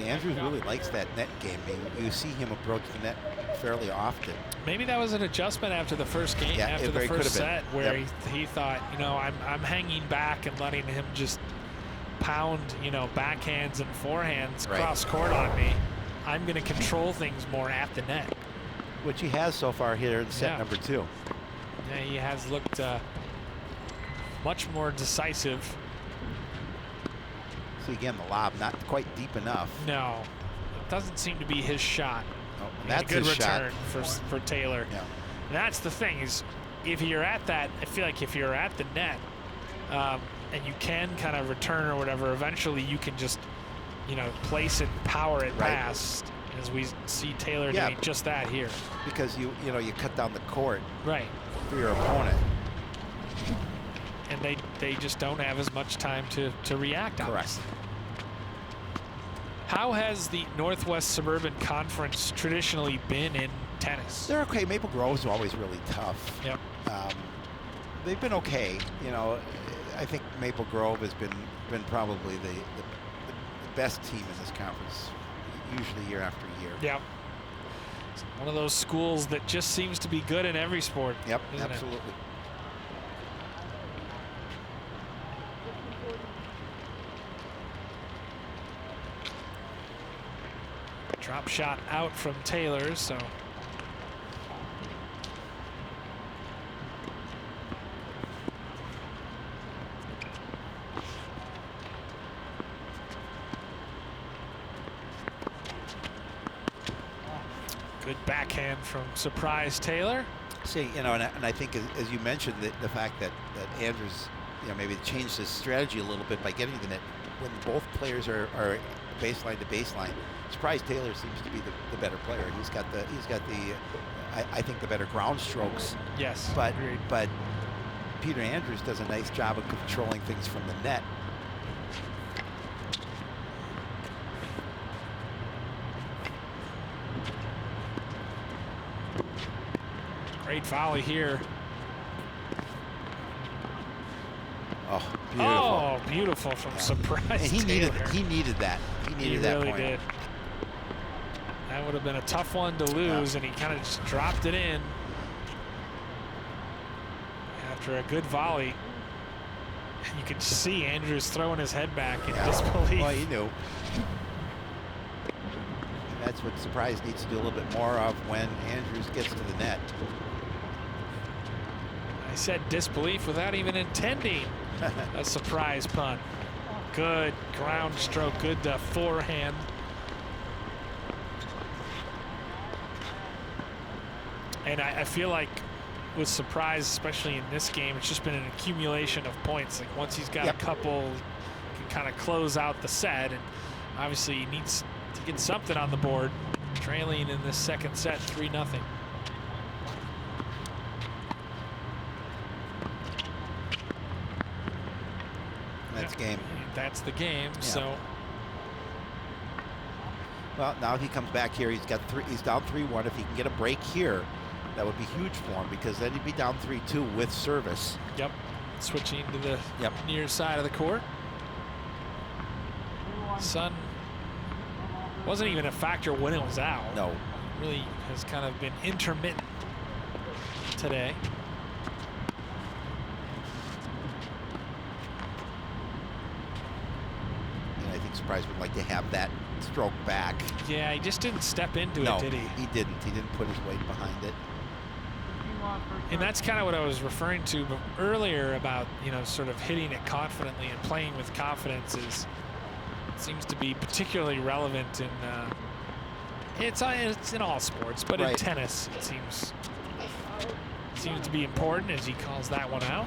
Andrews really likes that net game. You see him approach the net fairly often. Maybe that was an adjustment after the first game, after the first set, where he thought, I'm hanging back and letting him just pound, backhands and forehands cross court on me. I'm going to control things more at the net. Which he has so far here in set number 2. Yeah, he has looked much more decisive. Again, the lob not quite deep enough. No, it doesn't seem to be his shot. Oh, that's a good return shot for Taylor. Yeah. And that's the thing is, if you're at that, I feel like if you're at the net and you can kind of return or whatever, eventually you can just, place it, power it past. As we see Taylor doing just that here. Because you cut down the court for your opponent. And they just don't have as much time to react. Correct. How has the Northwest Suburban Conference traditionally been in tennis? They're okay. Maple Grove's always really tough. Yep. They've been okay. I think Maple Grove has been probably the best team in this conference, usually year after year. Yep. It's one of those schools that just seems to be good in every sport. Yep, absolutely. Drop shot out from Taylor, so. Good backhand from Surprise Taylor. See, and I think as you mentioned, the fact that Andrews, maybe changed his strategy a little bit by getting the net when both players are baseline to baseline. Surprise Taylor seems to be the better player. He's got the I think the better ground strokes. Yes. But Peter Andrews does a nice job of controlling things from the net. Great volley here. Oh, beautiful. Oh, beautiful from Surprise and he Taylor. needed that. He needed that really point. Did. That would have been a tough one to lose, and he kind of just dropped it in after a good volley. You could see Andrews throwing his head back in disbelief. Well, he knew. And that's what Surprise needs to do a little bit more of when Andrews gets to the net. I said disbelief without even intending a surprise punt. Good ground stroke, good forehand. And I feel like with Surprise, especially in this game, it's just been an accumulation of points. Like once he's got a couple, he can kind of close out the set. And obviously he needs to get something on the board. Trailing in this second set, 3-0. That's game. That's the game. Yeah. So. Well, now he comes back here. He's down 3-1. If he can get a break here, that would be huge for him because then he'd be down 3-2 with service. Yep. Switching to the near side of the court. Sun wasn't even a factor when it was out. No. Really has kind of been intermittent today. And I think Surprise would like to have that stroke back. Yeah, he just didn't step into it, did he? He didn't. He didn't put his weight behind it. And that's kind of what I was referring to earlier about, sort of hitting it confidently and playing with confidence seems to be particularly relevant in it's in all sports, but in tennis it seems to be important as he calls that one out.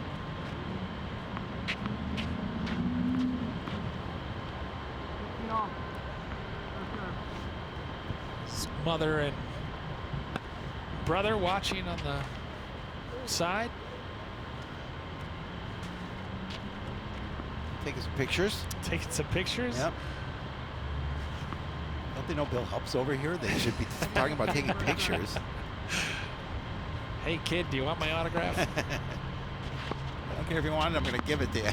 His mother and brother watching on the side. Taking some pictures. Taking some pictures. Yep. Don't they know Bill Helps over here? They should be talking about taking pictures. Hey kid, do you want my autograph? I don't care if you want it, I'm going to give it to you.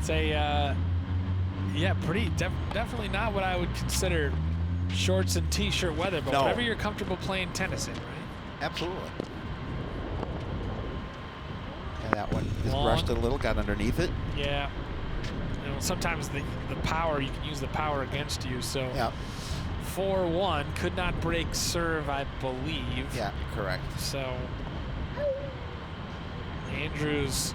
It's a definitely not what I would consider shorts and t-shirt weather, but whatever you're comfortable playing tennis in, right? Absolutely. And that one just brushed a little, got underneath it. Yeah. Sometimes the power, you can use the power against you. So 4-1, could not break serve, I believe. Yeah, correct. So Andrews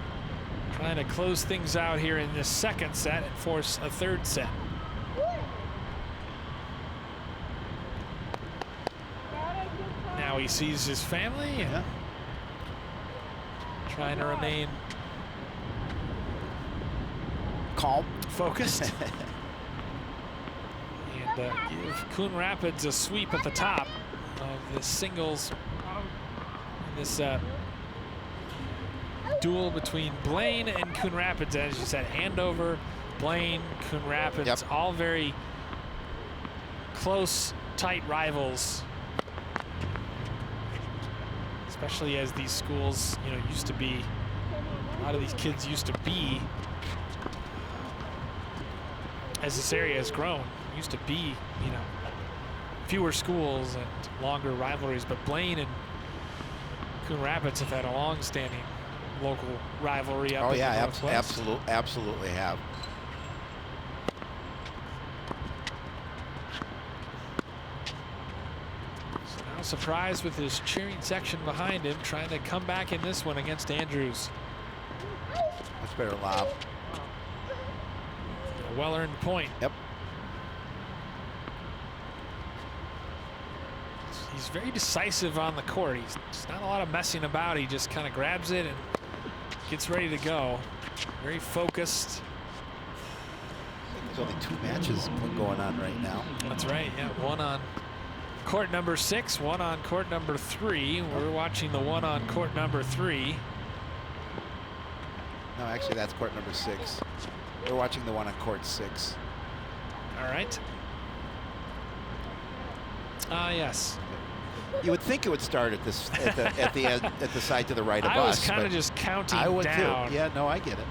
trying to close things out here in this second set and force a third set. Now he sees his family and trying to remain calm, focused. And give Coon Rapids a sweep at the top of the singles in this duel between Blaine and Coon Rapids. As you said, Andover, Blaine, Coon Rapids, all very close, tight rivals. Especially as these schools, you know, used to be, a lot of these kids used to be, as this area has grown, used to be, you know, fewer schools and longer rivalries. But Blaine and Coon Rapids have had a long-standing local rivalry up in the Northwest. Absolutely have. Surprised with his cheering section behind him, trying to come back in this one against Andrews. Much better lob. A well-earned point. Yep. He's very decisive on the court. He's not a lot of messing about. He just kind of grabs it and gets ready to go. Very focused. There's only 2 matches going on right now. That's right, yeah. One on court number 6, one on court number 3. We're watching the one on court number 3. No, actually, that's court number 6. We're watching the one on court 6. All right. Yes. You would think it would start at this at the end, at the side to the right of us. I was kind of just counting down. I would too. Yeah, no, I get it.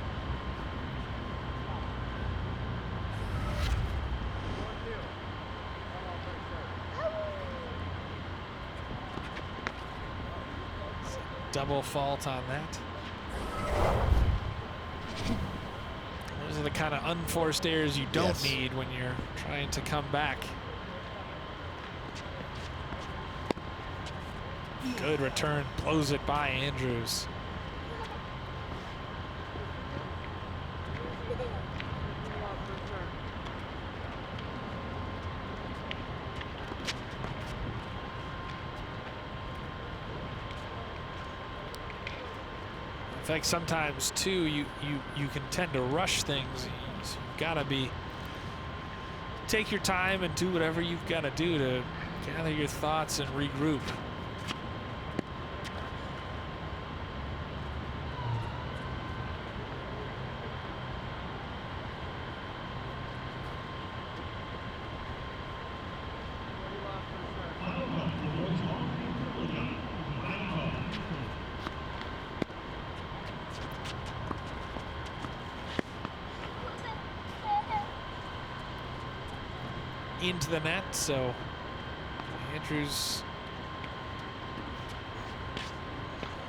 Double fault on that. Those are the kind of unforced errors you don't need when you're trying to come back. Good return, blows it by Andrews. In fact, sometimes too, you can tend to rush things. You've got to take your time and do whatever you've got to do to gather your thoughts and regroup. Into the net, so Andrews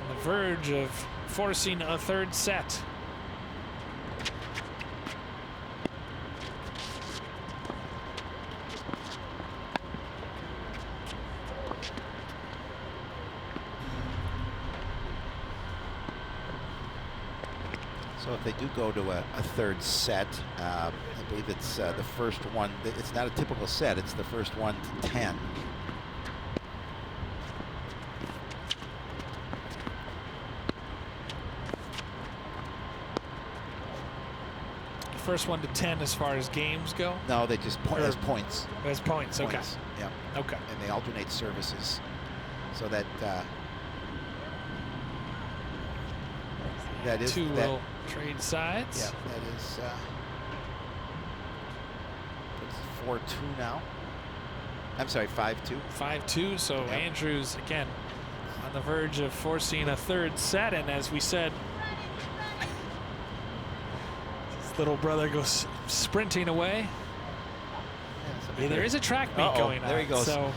on the verge of forcing a third set. So if they do go to a third set, I believe it's the first one. It's not a typical set. It's the first 1 to 10. First 1 to 10 as far as games go? No, they just as points. As points, okay. Yeah. Okay. And they alternate services so that that is 2 will trade sides. Yeah, that is it's 4-2 now. I'm sorry, 5-2. 5-2, so yep. Andrews again on the verge of forcing a third set, and as we said, his little brother goes sprinting away. Yeah, there is a track meet going on. There he goes. So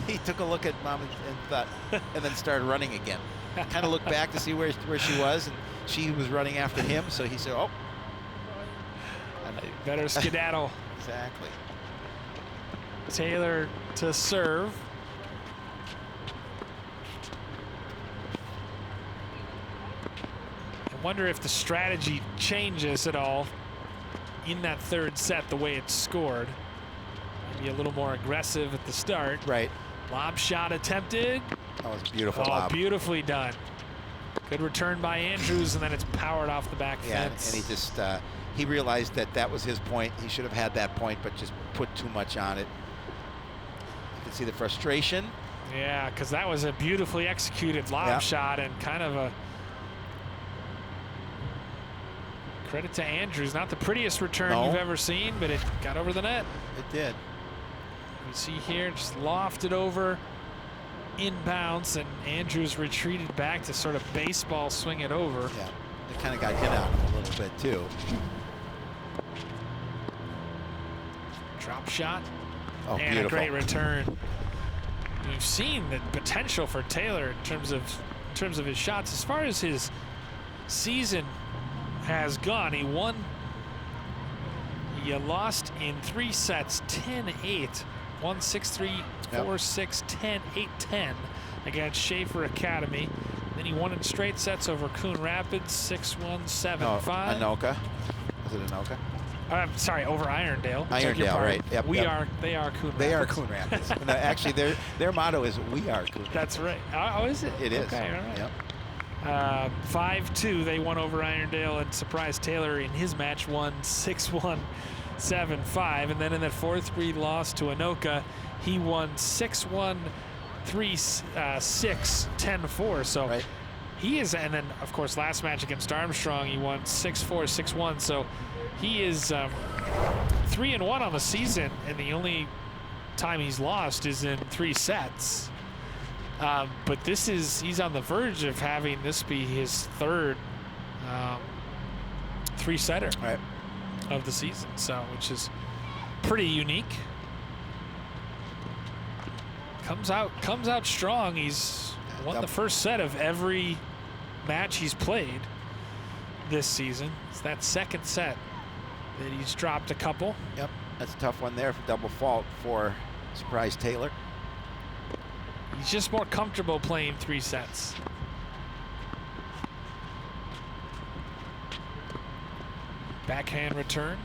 he took a look at Mom and thought, and then started running again. Kind of looked back to see where she was, and she was running after him. So he said, "Oh, better skedaddle." Exactly. Taylor to serve. And wonder if the strategy changes at all in that third set, the way it's scored. Maybe a little more aggressive at the start. Right. Lob shot attempted. That was a beautiful Oh, lob. beautifully done. Good return by Andrews, and then it's powered off the back fence. And he just, he realized that that was his point. He should have had that point, but just put too much on it. You can see the frustration. Yeah, because that was a beautifully executed lob shot, and kind of a credit to Andrews. Not the prettiest return you've ever seen, but it got over the net. It did. You see here, just lofted over, inbounds, and Andrews retreated back to sort of baseball swing it over. Yeah, it kind of got hit out a little bit too. Drop shot. Oh, and beautiful. a great return. You've seen the potential for Taylor in terms of his shots. As far as his season has gone, he lost in 3 sets, 10-8, 1-6-3, 4-6, 10, 8-10 against Schaefer Academy. Then he won in straight sets over Coon Rapids, 6-1, 7-5. Anoka. Was it Anoka? Sorry, over Irondale. Irondale, right. Yep, they are Coon Rapids. They are Coon Rapids. No, actually, their motto is "We are Coon Rapids." That's right. Oh, is it? It is. Okay, all right. Yep. 5-2, they won over Irondale, and Surprise Taylor in his match won 6-1, 7-5. And then in that 4-3 loss to Anoka, he won 6-1, 3-6, 10-4. So he is, and then of course last match against Armstrong, he won 6-4, 6-1. So he is 3-1 on the season, and the only time he's lost is in 3 sets. But he's on the verge of having this be his third 3-setter of the season, so which is pretty unique. Comes out strong. He's won the first set of every match he's played this season. It's that second set that he's dropped a couple. Yep, that's a tough one there for double fault for Surprise Taylor. He's just more comfortable playing 3 sets. Backhand return.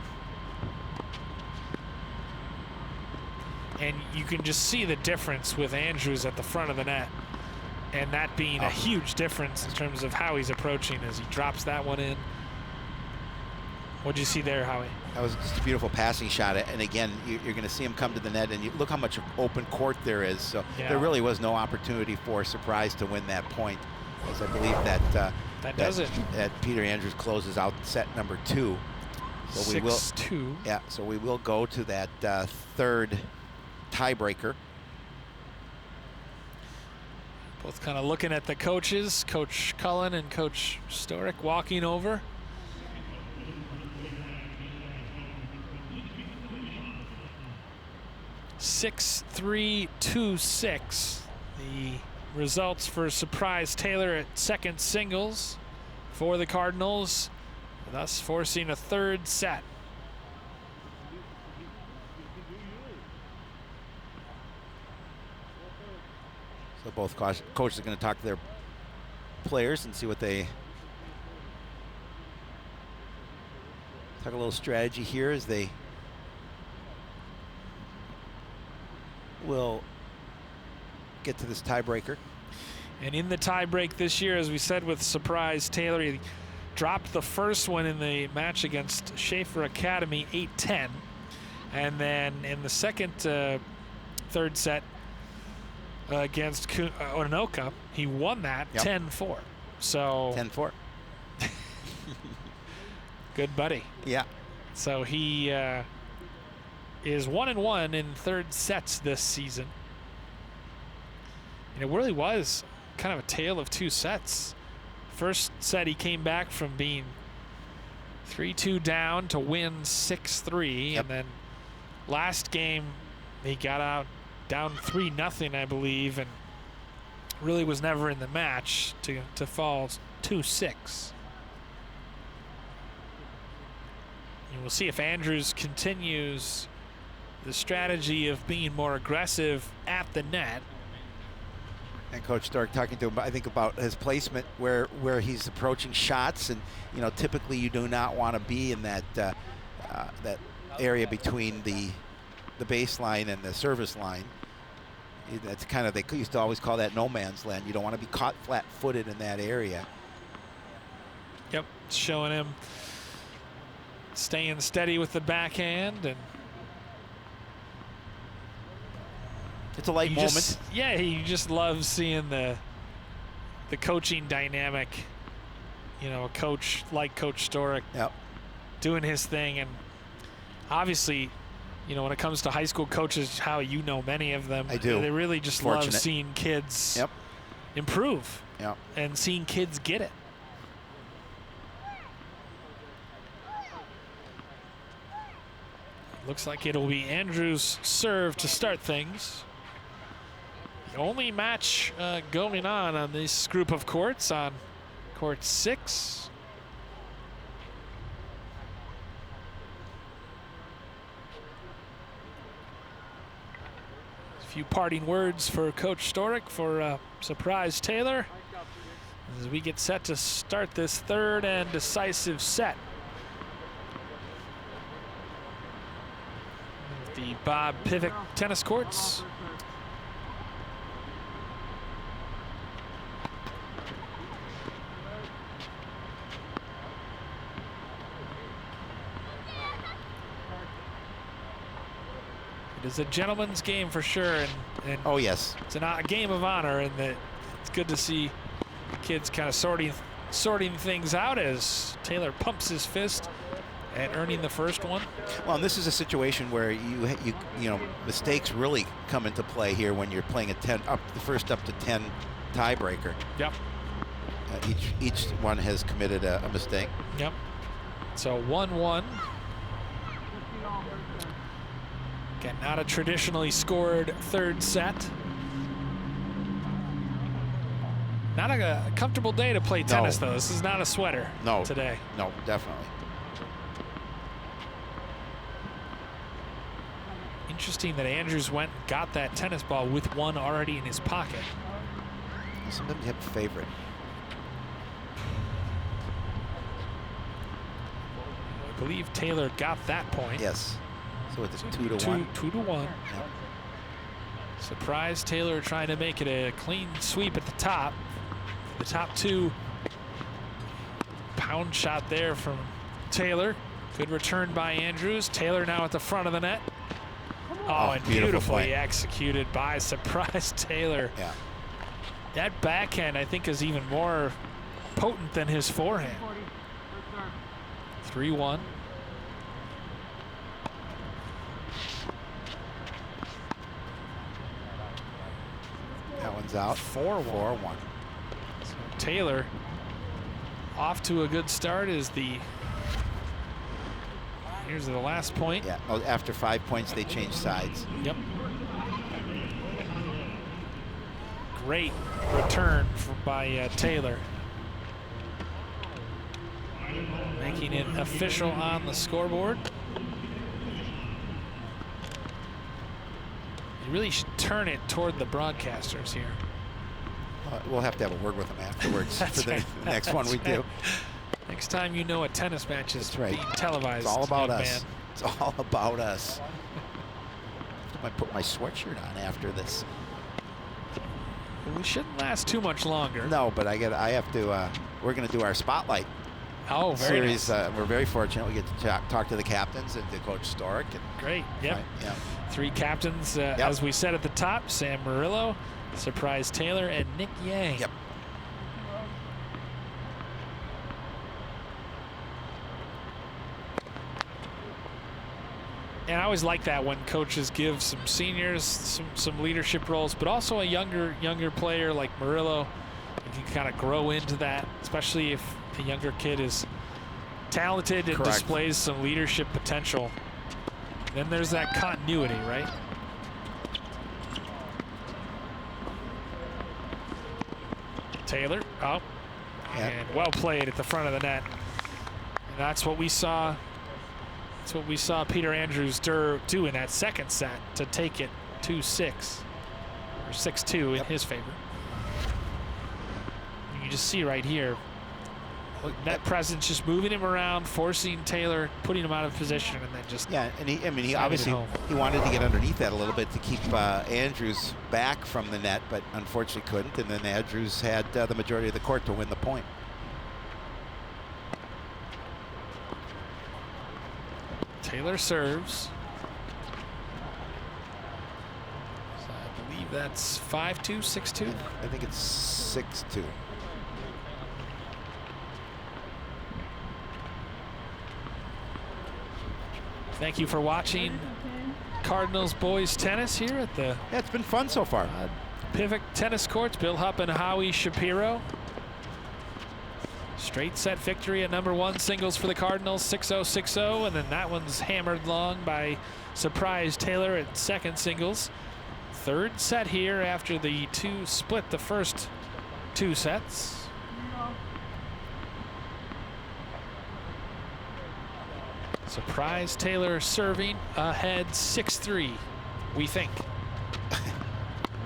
And you can just see the difference with Andrews at the front of the net. And that being a huge difference in terms of how he's approaching as he drops that one in. What'd you see there, Howie? That was just a beautiful passing shot. And again, you're going to see him come to the net, and you look how much open court there is. So there really was no opportunity for Surprise to win that point. As I believe that Peter Andrews closes out set number 2. So 6-2. Yeah. So we will go to that third tiebreaker. Both kind of looking at the coaches, Coach Cullen and Coach Storick, walking over. (6-3, 2-6). The results for Surprise Taylor at second singles for the Cardinals, thus forcing a third set. So both coaches are going to talk to their players and see what they talk a little strategy here as they will get to this tiebreaker. And in the tiebreak this year, as we said with Surprise Taylor, he dropped the first one in the match against Schaefer Academy, 8-10. And then in the second third set against Anoka, he won that 10-4. So 10-4. Good buddy. Yeah. So he is 1-1 in third sets this season. And it really was kind of a tale of 2 sets. First set, he came back from being 3-2 down to win 6-3. And then last game, he got out down 3-0, I believe, and really was never in the match to fall 2-6. And we'll see if Andrews continues the strategy of being more aggressive at the net. And Coach Stork talking to him, I think, about his placement where he's approaching shots, and typically you do not want to be in that that area between the baseline and the service line. That's kind of, they used to always call that no man's land. You don't want to be caught flat-footed in that area. Yep, showing him staying steady with the backhand, and it's a light moment. You just love seeing the coaching dynamic. A coach like Coach Stork, yep, doing his thing, and obviously, when it comes to high school coaches, how many of them, I do. They really just love seeing kids yep, improve, yep, and seeing kids get it. Looks like it'll be Andrews' serve to start things. The only match going on this group of courts, on court 6. A few parting words for Coach Stork for Surprise Taylor as we get set to start this third and decisive set. The Bob Pivick tennis courts. It is a gentleman's game for sure, and oh yes, it's a game of honor, and it's good to see the kids kind of sorting things out as Taylor pumps his fist and earning the first one. Well, and this is a situation where you mistakes really come into play here when you're playing the first up to 10 tiebreaker. Yep. Each one has committed a mistake. Yep. So 1-1. Again, not a traditionally scored third set. Not a comfortable day to play tennis, though. This is not a sweater today. No, definitely. Interesting that Andrews went and got that tennis ball with one already in his pocket. Sometimes you have a favorite. I believe Taylor got that point. Yes. So it's 2-1. 2-1. Yep. Surprise Taylor trying to make it a clean sweep at the top. The top two. Pound shot there from Taylor. Good return by Andrews. Taylor now at the front of the net. Oh, and beautifully executed by Surprise Taylor. Yeah. That backhand, I think, is even more potent than his forehand. 3-1. That one's out. 4-1. So Taylor off to a good start as here's the last point. Yeah, after 5 points, they change sides. Yep. Great return by Taylor. Making it official on the scoreboard. You really should turn it toward the broadcasters here. We'll have to have a word with them afterwards for the next one we do. Next time a tennis match is being televised. It's all about us. Man. It's all about us. I might put my sweatshirt on after this. We shouldn't last too much longer. No, but I have to. We're going to do our spotlight. Oh, very series. Nice. We're very fortunate. We get to talk to the captains and to Coach Stork. Great. Yep. Right, yeah. 3 captains, as we said at the top: Sam Murillo, Surprise Taylor, and Nick Yang. Yep. And I always like that when coaches give some seniors some leadership roles, but also a younger player like Murillo. You can kind of grow into that, especially if the younger kid is talented and displays some leadership potential. Then there's that continuity, right? Taylor, and well played at the front of the net. And that's what we saw. That's what we saw Peter Andrews do in that second set to take it 2-6 or 6-2 in his favor. you just see right here, net presence, just moving him around, forcing Taylor, putting him out of position, and then just and he obviously he wanted to get underneath that a little bit to keep Andrews back from the net, but unfortunately couldn't. And then Andrews had the majority of the court to win the point. Taylor serves. So I believe that's 5-2, 6-2. I think it's 6-2. Thank you for watching Cardinals boys tennis here at the Yeah, it's been fun so far. Pivot Tennis Courts. Bill Hupp and Howie Shapiro. Straight set victory at #1 singles for the Cardinals, 6-0, 6-0, and then that one's hammered long by Surprise Taylor at second singles. Third set here after the two split the first 2 sets. Surprise Taylor serving ahead 6-3, we think.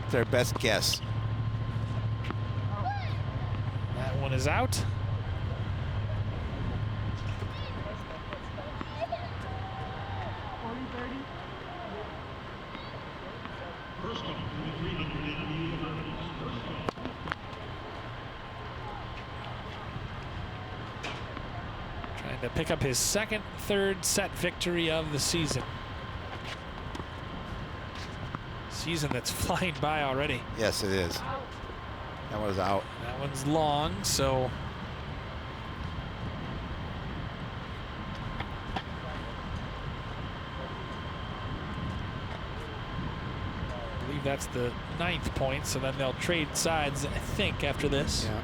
It's our best guess. That one is out. To pick up his second, third set victory of the season. Season that's flying by already. Yes, it is. That was out. That one's long, so I believe that's the 9th point, so then they'll trade sides, I think, after this. Yeah.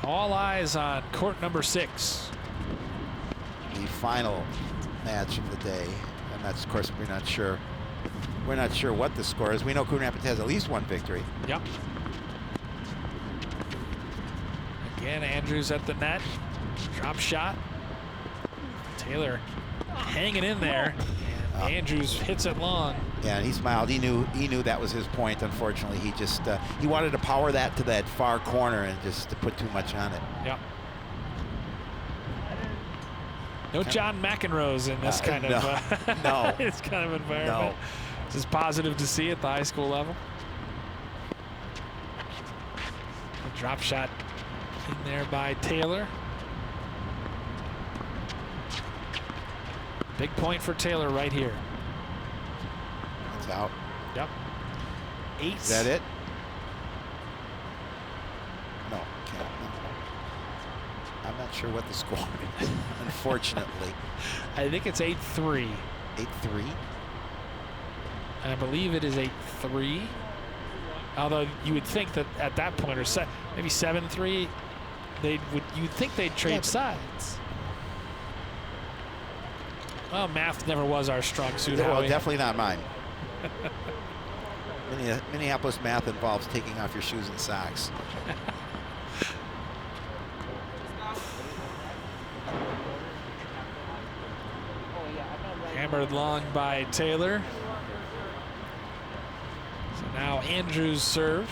All eyes on court number 6. The final match of the day, and that's, of course, we're not sure. We're not sure what the score is. We know Coon Rapids has at least 1 victory. Yep. Again, Andrews at the net. Drop shot. Taylor hanging in there. And Andrews hits it long. Yeah, and he smiled. He knew that was his point. Unfortunately, he just he wanted to power that to that far corner and just to put too much on it. Yep. No John McEnroe's in this kind of no. It's kind of environment. No. This is positive to see at the high school level. A drop shot in there by Taylor. Big point for Taylor right here. It's out. Yep. 8. Is that it? No, can't. I'm not sure what the score is, unfortunately. I think it's 8-3. 8-3? I believe it is 8-3. Although you would think that at that point, or maybe 7-3, you'd think they'd trade sides. Well, math never was our strong suit. Well, definitely not mine. Minneapolis math involves taking off your shoes and socks. Hammered long by Taylor. So now Andrews serve.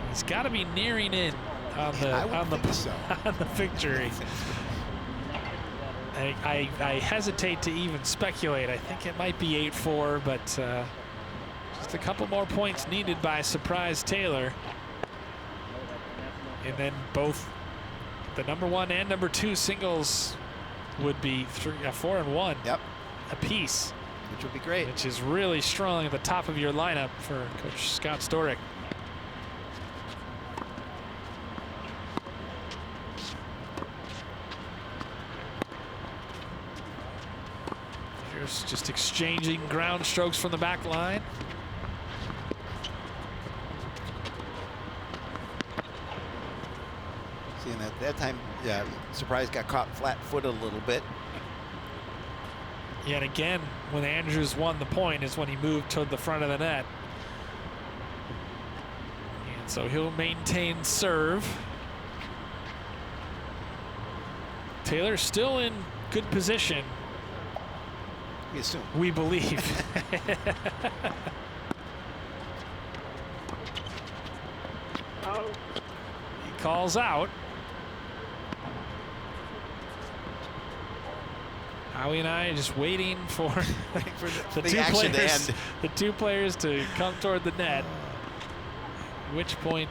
He's got to be nearing in on the victory. I hesitate to even speculate. I think it might be 8-4, but just a couple more points needed by Surprise Taylor. And then both the #1 and #2 singles would be 4-1 apiece. Which would be great. Which is really strong at the top of your lineup for Coach Scott Storick. Here's just exchanging ground strokes from the back line. See, and at that time, Surprise got caught flat-footed a little bit. Yet again, when Andrews won the point is when he moved toward the front of the net. And so he'll maintain serve. Taylor still in good position. We assume. We believe. He calls out. Howie and I are just waiting for the two players to come toward the net. At which point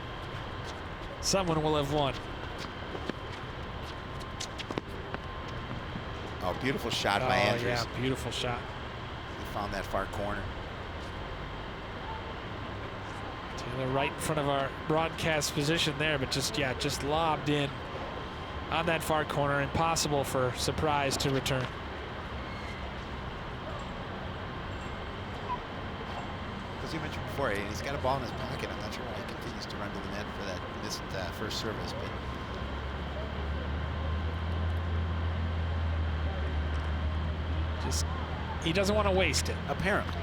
someone will have won. Oh, beautiful shot by Andrews. Yeah, beautiful shot. He found that far corner. Taylor right in front of our broadcast position there, but just lobbed in on that far corner. Impossible for Surprise to return. As you mentioned before, he's got a ball in his pocket. I'm not sure why he continues to run to the net for that missed first service, but he doesn't want to waste it. Apparently.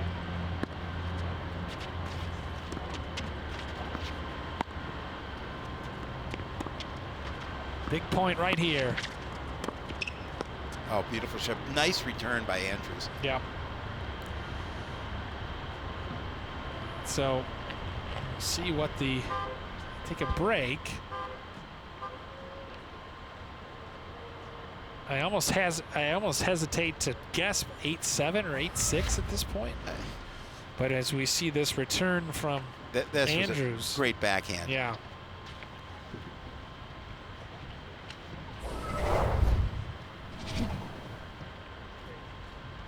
Big point right here. Oh, beautiful shot. Nice return by Andrews. Yeah. So, see what take a break. I almost hesitate to guess 8-7 or 8-6 at this point. But as we see this return from Andrews. Was a great backhand. Yeah.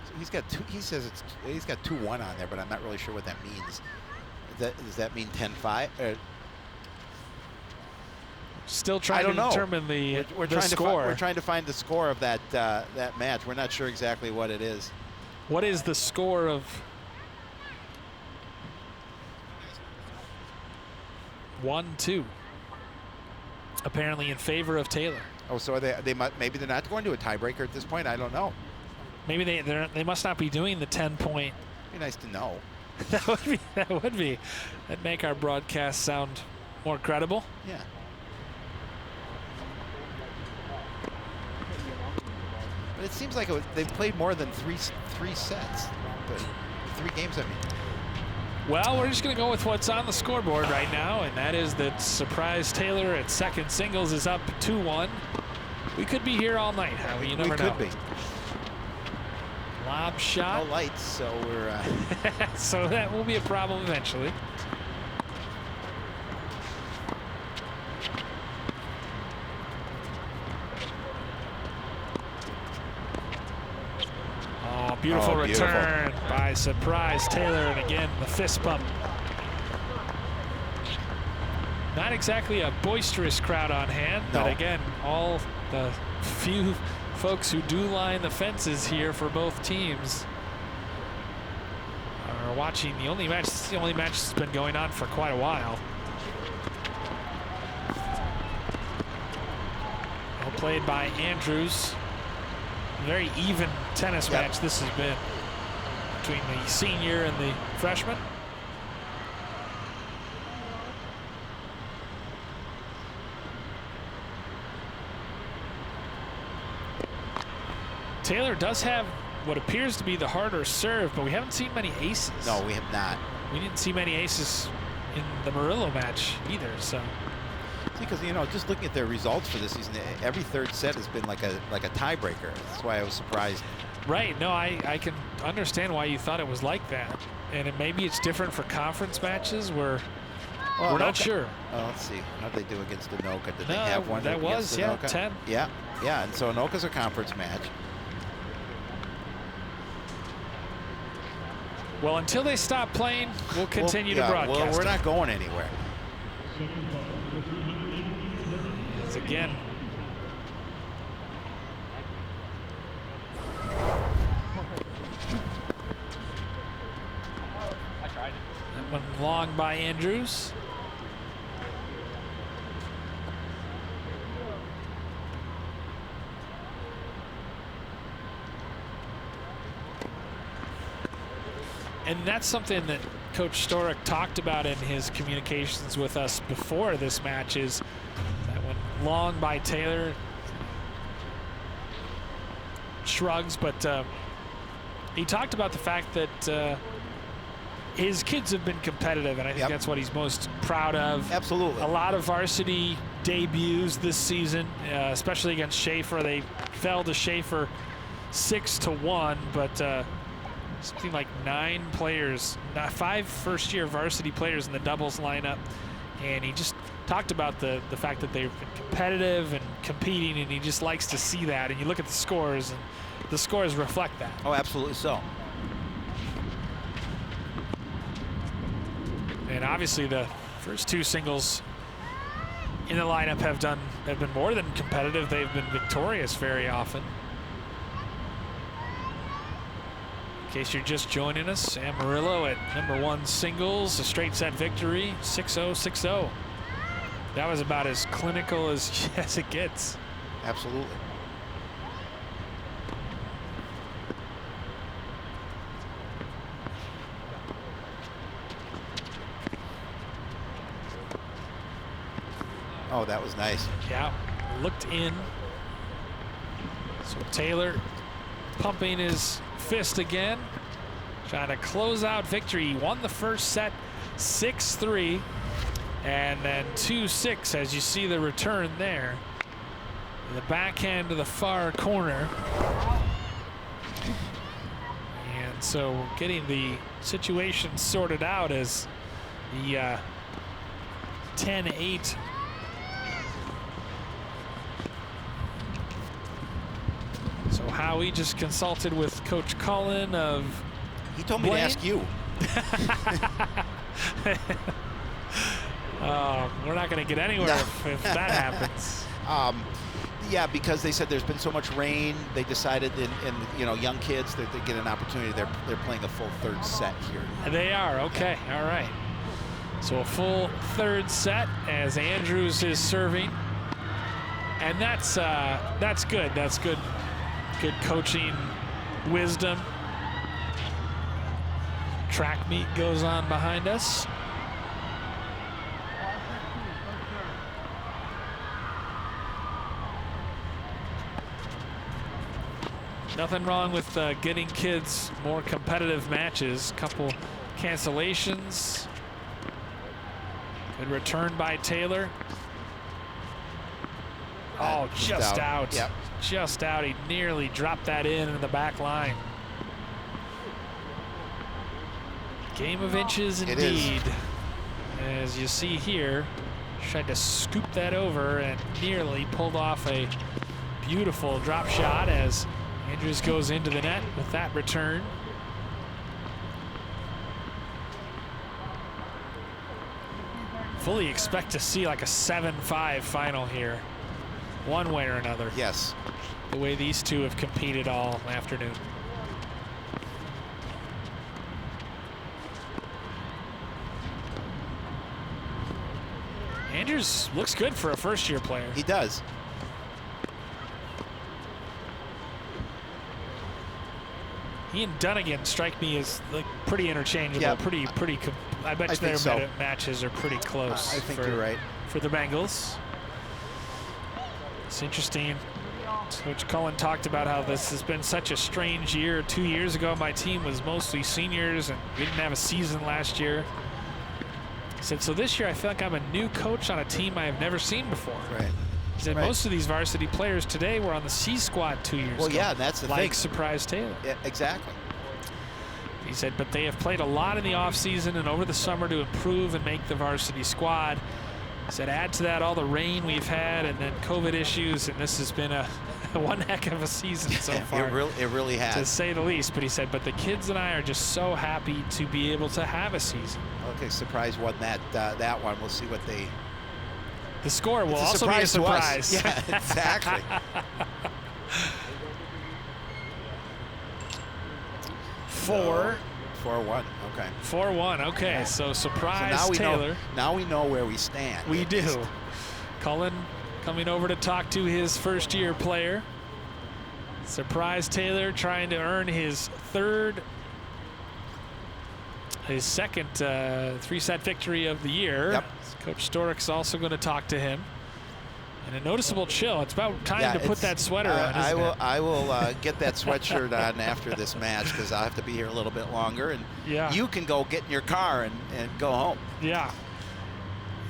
So he's got two. He says he's got 2-1 on there, but I'm not really sure what that means. Does that mean 10-5? Still trying to determine the score. We're trying to find the score of that match. We're not sure exactly what it is. What is the score of 1-2? Apparently in favor of Taylor. Oh, so maybe they're not going to a tiebreaker at this point. I don't know. Maybe they must not be doing the 10-point. Be nice to know. That would be. That'd make our broadcast sound more credible. Yeah. But it seems like they've played more than three sets. But 3 games, I mean. Well, we're just going to go with what's on the scoreboard right now, and that is that Surprise Taylor at second singles is up 2-1. We could be here all night, Howie. You never know. We could be. Lob shot. No lights, so we're... so that will be a problem eventually. Oh, beautiful return by Surprise Taylor, and again, the fist bump. Not exactly a boisterous crowd on hand, but again, all the few folks who do line the fences here for both teams are watching the only match. This is the only match that's been going on for quite a while. Well played by Andrews. Very even tennis match this has been between the senior and the freshman. Taylor does have what appears to be the harder serve, but we haven't seen many aces. No, we have not. We didn't see many aces in the Murillo match either. So, because just looking at their results for this season, every third set has been like a tiebreaker. That's why I was surprised. Right. No, I can understand why you thought it was like that, and maybe it's different for conference matches where we're not sure. Oh, let's see. How'd they do against Anoka? Did they have one? That was 10. Yeah, and so Anoka's a conference match. Well, until they stop playing, we'll continue to broadcast. Well, we're not going anywhere. It's again. That one long by Andrews. And that's something that Coach Storick talked about in his communications with us before this match, is that one long by Taylor. shrugs, but he talked about the fact that his kids have been competitive, and I think that's what he's most proud of. Absolutely. A lot of varsity debuts this season, especially against Schaefer. They fell to Schaefer 6-1, but something like 9 players, 5 first-year varsity players in the doubles lineup, and he just talked about the fact that they've been competitive and competing, and he just likes to see that. And you look at the scores, and the scores reflect that. Oh, absolutely so. And obviously the first 2 singles in the lineup have been more than competitive. They've been victorious very often. In case you're just joining us, Amarillo at #1 singles, a straight set victory, 6-0, 6-0. That was about as clinical as it gets. Absolutely. Oh, that was nice. Yeah, looked in. So Taylor pumping his fist again, trying to close out victory. He won the first set 6-3, and then 2-6 as you see the return there. The backhand to the far corner. And so we're getting the situation sorted out as the 10-8 So Howie just consulted with Coach Cullen of He told me Blaine. to ask you. We're not going to get anywhere if that happens. Yeah, because they said there's been so much rain, they decided in young kids that they get an opportunity. They're playing a full 3rd set here. They are, okay, all right. So a full 3rd set as Andrews is serving, and that's good. That's good. Good coaching wisdom. Track meet goes on behind us. Nothing wrong with getting kids more competitive matches. Couple cancellations. Good return by Taylor. Oh, just out. Yep. Just out. He nearly dropped that in the back line. Game of inches indeed. As you see here, tried to scoop that over and nearly pulled off a beautiful drop shot as Andrews goes into the net with that return. Fully expect to see like a 7-5 final here, one way or another. Yes. The way these two have competed all afternoon. Andrews looks good for a first-year player. He does. He and Dunnigan strike me as like pretty interchangeable. Yep. Pretty. I bet their matches are pretty close. I think you're right. For the Bengals. It's interesting. Coach Cullen talked about how this has been such a strange year. 2 years ago, my team was mostly seniors, and we didn't have a season last year. He said, so this year I feel like I'm a new coach on a team I have never seen before. Right. He said most of these varsity players today were on the C squad 2 years ago. Well, yeah, that's the thing. Like Surprise Taylor. Yeah, exactly. He said, but they have played a lot in the offseason and over the summer to improve and make the varsity squad. He said, add to that all the rain we've had and then COVID issues, and this has been a one heck of a season so far. It really has. To say the least. But he said, but the kids and I are just so happy to be able to have a season. Okay, Surprise won that one. We'll see what they... The score will also be a surprise. Yeah, exactly. 4-1. Okay. 4-1. Okay, so surprise so Taylor. Now we know where we stand. We do. Cullen coming over to talk to his first-year player. Surprise Taylor trying to earn his second 3-set victory of the year. Yep. Coach Storik's also going to talk to him And a noticeable chill. It's about time to put that sweater on, isn't it? I will get that sweatshirt on after this match because I'll have to be here a little bit longer. And you can go get in your car and go home. Yeah.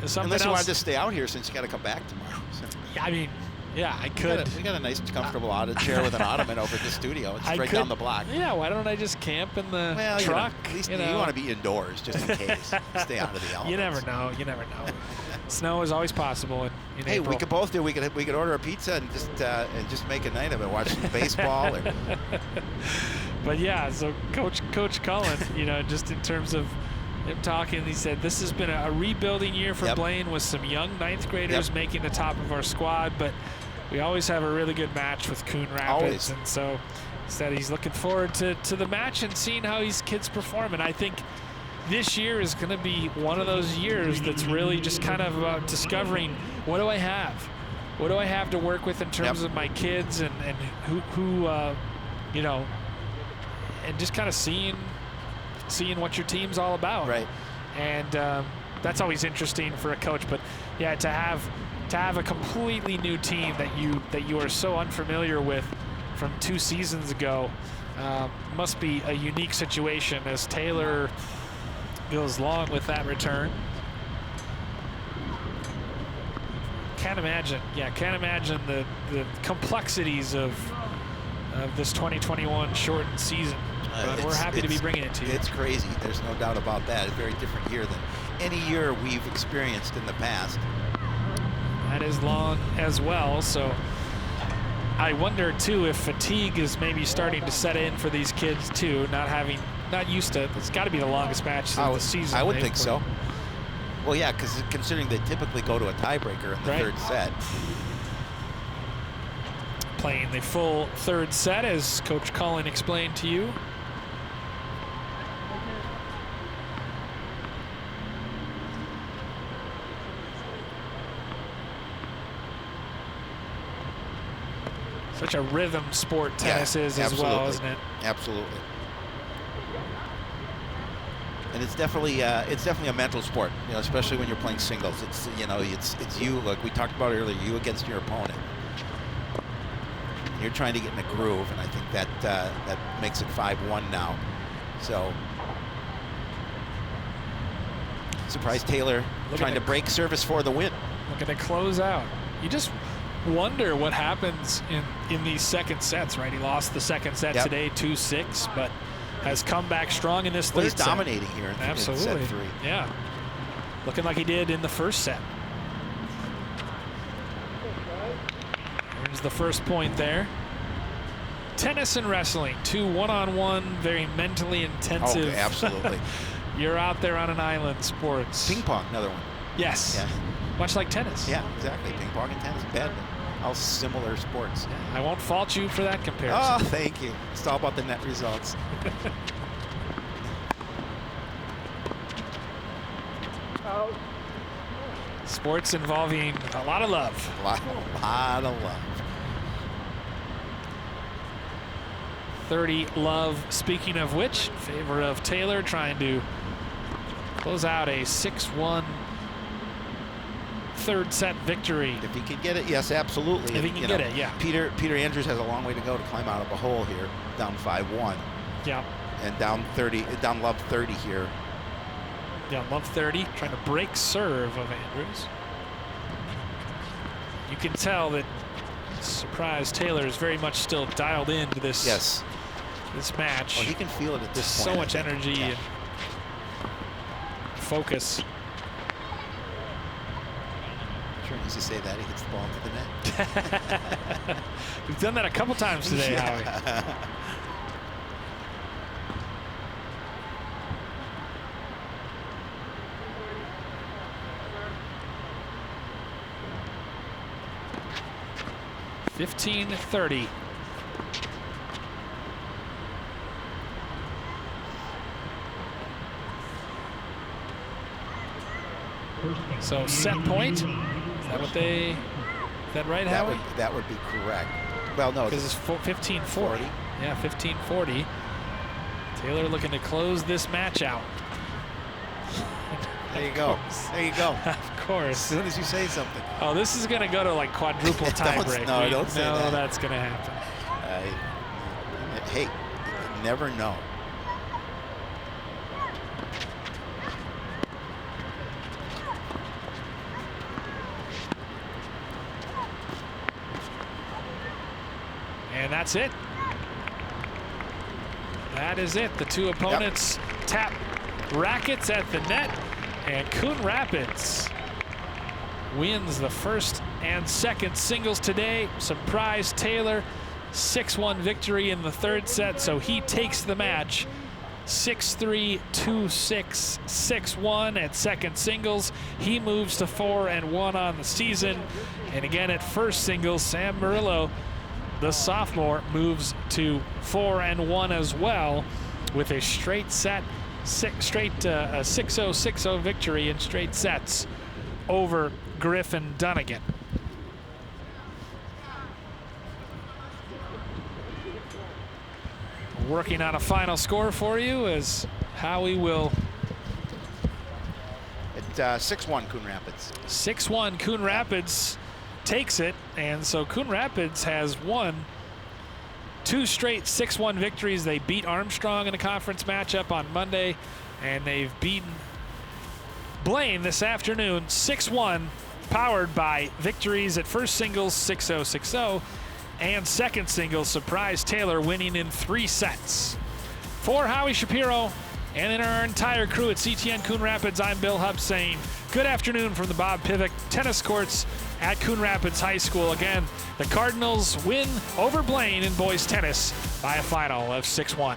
Unless you want to just stay out here since you got to come back tomorrow. So. Yeah, I mean, yeah, I could. We got a nice, comfortable chair with an ottoman over at the studio. It's right down the block. Yeah, why don't I just camp in the truck? At least you want to be indoors just in case. Stay out of the elements. You never know. You never know. Snow is always possible in April. We could both do. We could order a pizza and just make a night of it. Watch some baseball. But yeah, so Coach Cullen, just in terms of him talking, he said this has been a rebuilding year for Blaine with some young 9th graders making the top of our squad, but we always have a really good match with Coon Rapids. And so he said he's looking forward to the match and seeing how these kids perform. And I think this year is going to be one of those years that's really just kind of about discovering, what do I have? What do I have to work with in terms of my kids and who and just kind of seeing what your team's all about. Right. And that's always interesting for a coach. But yeah, to have a completely new team that you are so unfamiliar with from 2 seasons ago must be a unique situation as Taylor goes long with that return. Can't imagine the complexities of this 2021 shortened season. But we're happy to be bringing it to you. It's crazy. There's no doubt about that. It's a very different year than any year we've experienced in the past. That is long as well. So I wonder too if fatigue is maybe starting to set in for these kids too, not used to. It's got to be the longest match of the season. I would think so. Well, yeah, because considering they typically go to a tiebreaker in the 3rd set. Playing the full 3rd set, as Coach Cullen explained to you. Such a rhythm sport tennis is as well, isn't it? Absolutely. And it's definitely a mental sport, especially when you're playing singles. It's it's you, like we talked about earlier, you against your opponent. You're trying to get in a groove, and I think that makes it 5-1 now. So, surprise Taylor trying to break service for the win. Looking to close out. You just wonder what happens in these second sets, right? He lost the second set today, 2-6, but has come back strong in this 3rd set. He's dominating here in set 3. Yeah, looking like he did in the 1st set. There's the first point there. Tennis and wrestling, 2 one-on-one, very mentally intensive. Oh, absolutely. You're out there on an island, sports. Ping pong, another one. Yes. Yeah. Much like tennis. Yeah, exactly. Ping pong and tennis, badminton, all similar sports. Yeah, I won't fault you for that comparison. Oh, thank you. It's all about the net results. Sports involving a lot of love. A lot of love. 30 love, speaking of which, in favor of Taylor, trying to close out a 6-1 3rd set victory. If he can get it, yes, absolutely. If he can get it, yeah. Peter Andrews has a long way to go to climb out of a hole here, down 5-1. Yeah. And down love 30 here. Yeah, love 30, trying to break serve of Andrews. You can tell that surprise Taylor is very much still dialed into this. Yes. This match. Well, he can feel it at this point. So much energy and focus. Sure needs to say that he hits the ball into the net. We've done that a couple times today, Howie. $15-30. So set point. Is that what they? Is that right, Howie? That would be correct. Well, no, because it's 15-40. Yeah, 15-40. Taylor looking to close this match out. There you go. There you go. Of course. As soon as you say something. Oh, this is going to go to like quadruple tiebreak. No, don't say that. No, that's going to happen. Hey, you never know. And that's it. That is it. The two opponents tap rackets at the net, and Coon Rapids wins the first and second singles today. Surprise Taylor, 6-1 victory in the third set, so he takes the match 6-3, 2-6, 6-1 at second singles. He moves to 4-1 on the season. And again at first singles, Sam Murillo, the sophomore, moves to 4-1 as well with a straight set, a 6-0, 6-0 victory in straight sets over Griffin Dunnigan. Working on a final score for you as Howie will. At 6-1 Coon Rapids. 6-1 Coon Rapids takes it, and so Coon Rapids has won 2 straight 6-1 victories. They beat Armstrong in a conference matchup on Monday, and they've beaten Blaine this afternoon 6-1, powered by victories at first singles 6-0, 6-0, and second singles, Surprise Taylor winning in 3 sets. For Howie Shapiro and in our entire crew at CTN Coon Rapids, I'm Bill Hubb saying good afternoon from the Bob Pivick tennis courts at Coon Rapids High School. Again, the Cardinals win over Blaine in boys tennis by a final of 6-1.